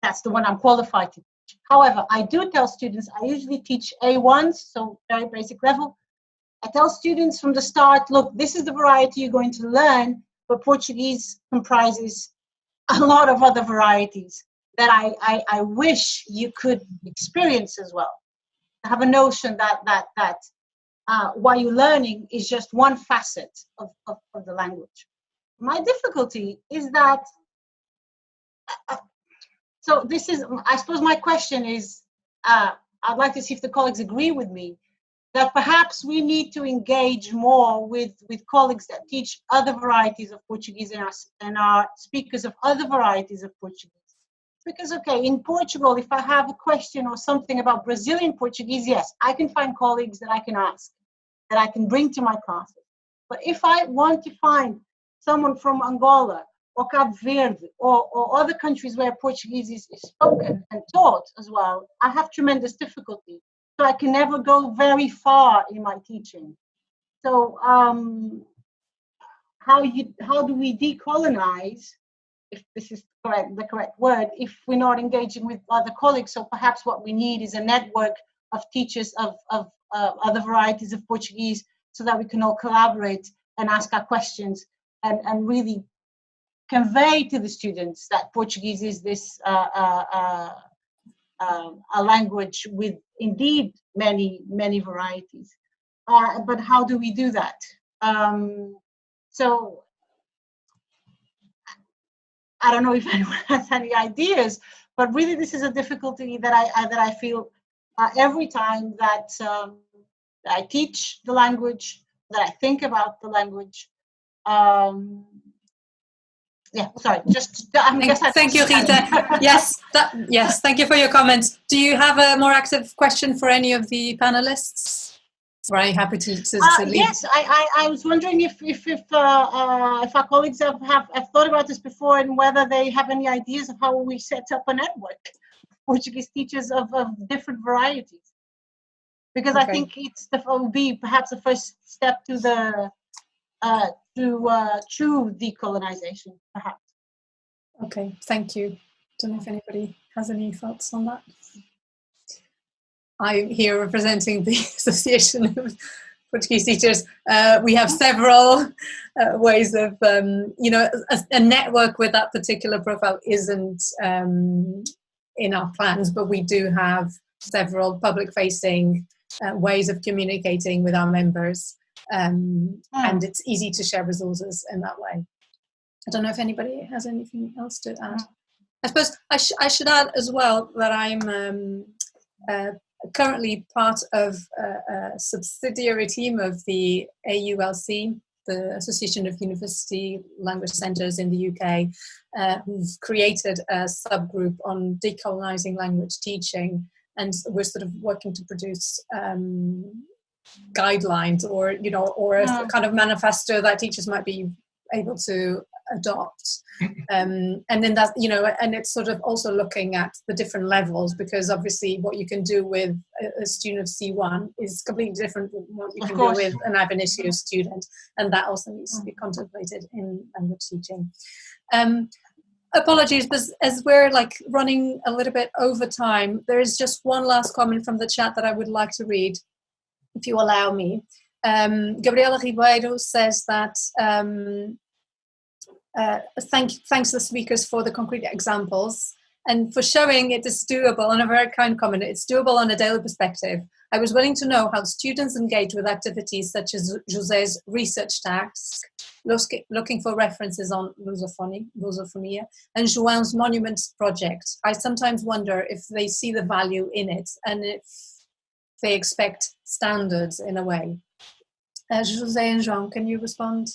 That's the one I'm qualified to teach. However, I do tell students, I usually teach A1s, so very basic level. I tell students from the start, look, this is the variety you're going to learn, but Portuguese comprises a lot of other varieties that I wish you could experience as well. I have a notion that what you're learning is just one facet of the language. My difficulty is that, so this is, I suppose my question is, I'd like to see if the colleagues agree with me, that perhaps we need to engage more with colleagues that teach other varieties of Portuguese and are speakers of other varieties of Portuguese. Because, okay, in Portugal, if I have a question or something about Brazilian Portuguese, yes, I can find colleagues that I can ask, that I can bring to my classes. But if I want to find someone from Angola or Cape Verde, or other countries where Portuguese is spoken and taught as well, I have tremendous difficulty. So I can never go very far in my teaching. So how do we decolonize, if this is the correct word, if we're not engaging with other colleagues? So perhaps what we need is a network of teachers of other varieties of Portuguese, so that we can all collaborate and ask our questions and really convey to the students that Portuguese is this a language with indeed many varieties. But how do we do that? So I don't know if anyone has any ideas, but really this is a difficulty that I feel every time that I teach the language, that I think about the language. Yeah, sorry,
Thank you, Rita. Yes, thank you for your comments. Do you have a more active question for any of the panelists? Very happy to leave.
Yes, I was wondering if our colleagues have thought about this before, and whether they have any ideas of how we set up a network of Portuguese teachers of different varieties. Because okay. I think it will be perhaps the first step to the true decolonization, perhaps.
Okay, thank you. Don't know if anybody has any thoughts on that. I'm here representing the Association of Portuguese Teachers. We have several ways of, a network with that particular profile isn't in our plans, but we do have several public-facing ways of communicating with our members, and it's easy to share resources in that way. I don't know if anybody has anything else to add. I suppose I should add as well that I'm currently part of a subsidiary team of the AULC, the Association of University Language Centres in the UK, who've created a subgroup on decolonizing language teaching, and we're sort of working to produce guidelines or a kind of manifesto that teachers might be able to adopt, and then that, and it's sort of also looking at the different levels, because obviously what you can do with a student of C1 is completely different from what you can do with an ab initio student, and that also needs to be contemplated in language teaching. Apologies, but as we're running a little bit over time, there is just one last comment from the chat that I would like to read, if you allow me. Gabriela Ribeiro says that thanks the speakers for the concrete examples and for showing it is doable, on a very kind comment, it's doable on a daily perspective. I was willing to know how students engage with activities such as José's research task, looking for references on lusofonia, and João's monuments project. I sometimes wonder if they see the value in it and if they expect standards in a way. José and João, can you respond?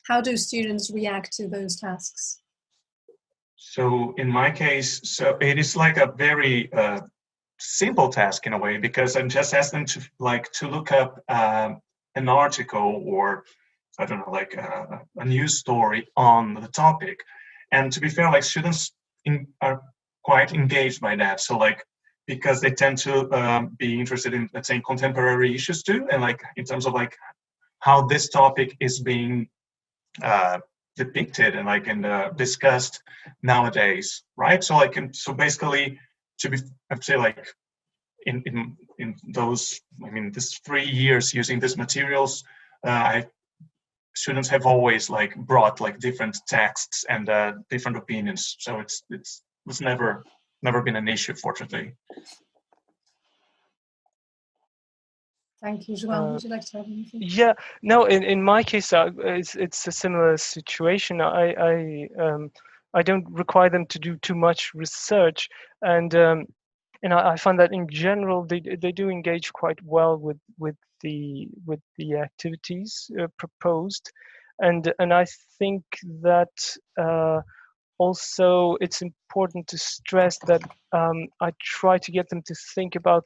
How do students react to those tasks?
So in my case, so it is like a very simple task in a way, because I'm just asking them to look up an article, or I don't know, a news story on the topic. And to be fair, students are quite engaged by that. So because they tend to be interested in, let's say, contemporary issues too, and in terms of how this topic is being depicted and discussed nowadays, right? So so basically, I'd say in those, this 3 years using these materials, students have always brought different texts and different opinions. So it's never been an issue, fortunately.
Thank you, João. Would you like to have anything?
Yeah, no. In my case, it's a similar situation. I don't require them to do too much research, and I find that in general they do engage quite well with the activities proposed, and I think that also it's important to stress that I try to get them to think about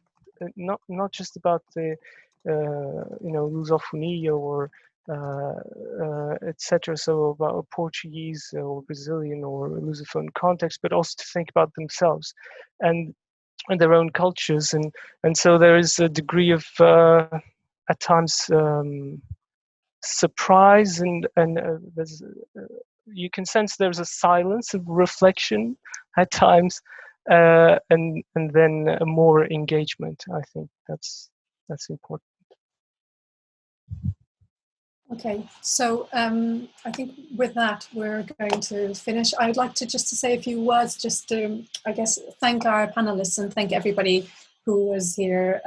not just about the lusophonia or etc. So about a Portuguese or Brazilian or Lusophone context, but also to think about themselves and their own cultures, and so there is a degree of at times surprise, and there's you can sense there's a silence of reflection at times, and then more engagement. I think that's important.
Okay, so I think with that we're going to finish. I'd like to just to say a few words, just to, I guess, thank our panelists and thank everybody who was here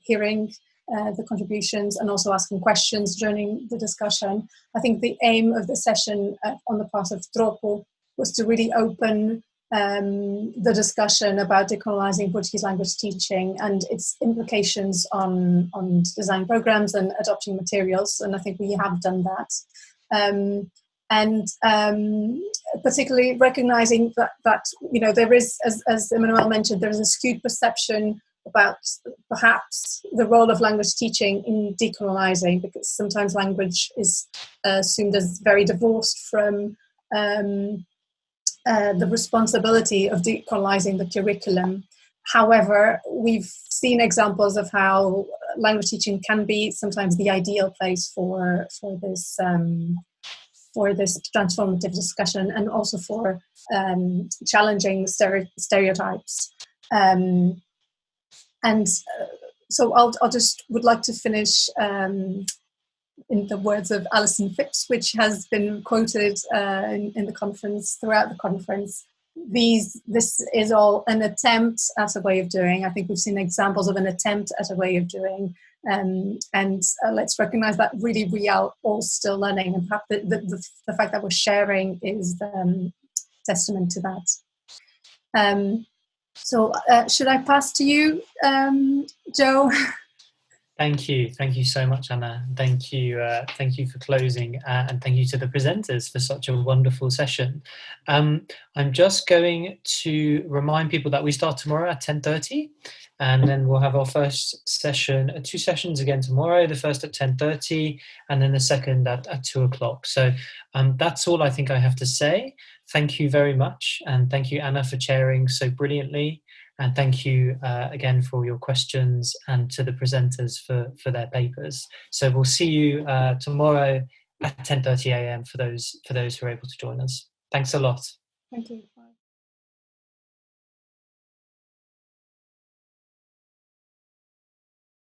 hearing the contributions and also asking questions during the discussion. I think the aim of the session on the part of TROPO was to really open the discussion about decolonizing Portuguese language teaching and its implications on design programs and adopting materials, and I think we have done that. And particularly recognizing that you know, there is, as Emmanuel mentioned, there is a skewed perception about perhaps the role of language teaching in decolonizing, because sometimes language is assumed as very divorced from the responsibility of decolonizing the curriculum. However, we've seen examples of how language teaching can be sometimes the ideal place for this transformative discussion, and also for challenging stereotypes. So I'll just would like to finish in the words of Alison Phipps, which has been quoted in the conference, throughout the conference. This is all an attempt at a way of doing. I think we've seen examples of an attempt at a way of doing, and let's recognize that really we are all still learning, and perhaps the fact that we're sharing is testament to that. So should I pass to you, Joe?
Thank you so much, Anna. Thank you for closing, and thank you to the presenters for such a wonderful session. I'm just going to remind people that we start tomorrow at 10:30, and then we'll have our first session, 2 sessions again tomorrow. The first at 10:30, and then the second at 2 o'clock. So that's all I think I have to say. Thank you very much, and thank you, Anna, for chairing so brilliantly. And thank you again for your questions, and to the presenters for their papers. So we'll see you tomorrow at 10:30 a.m. for those who are able to join us. Thanks a lot.
Thank you.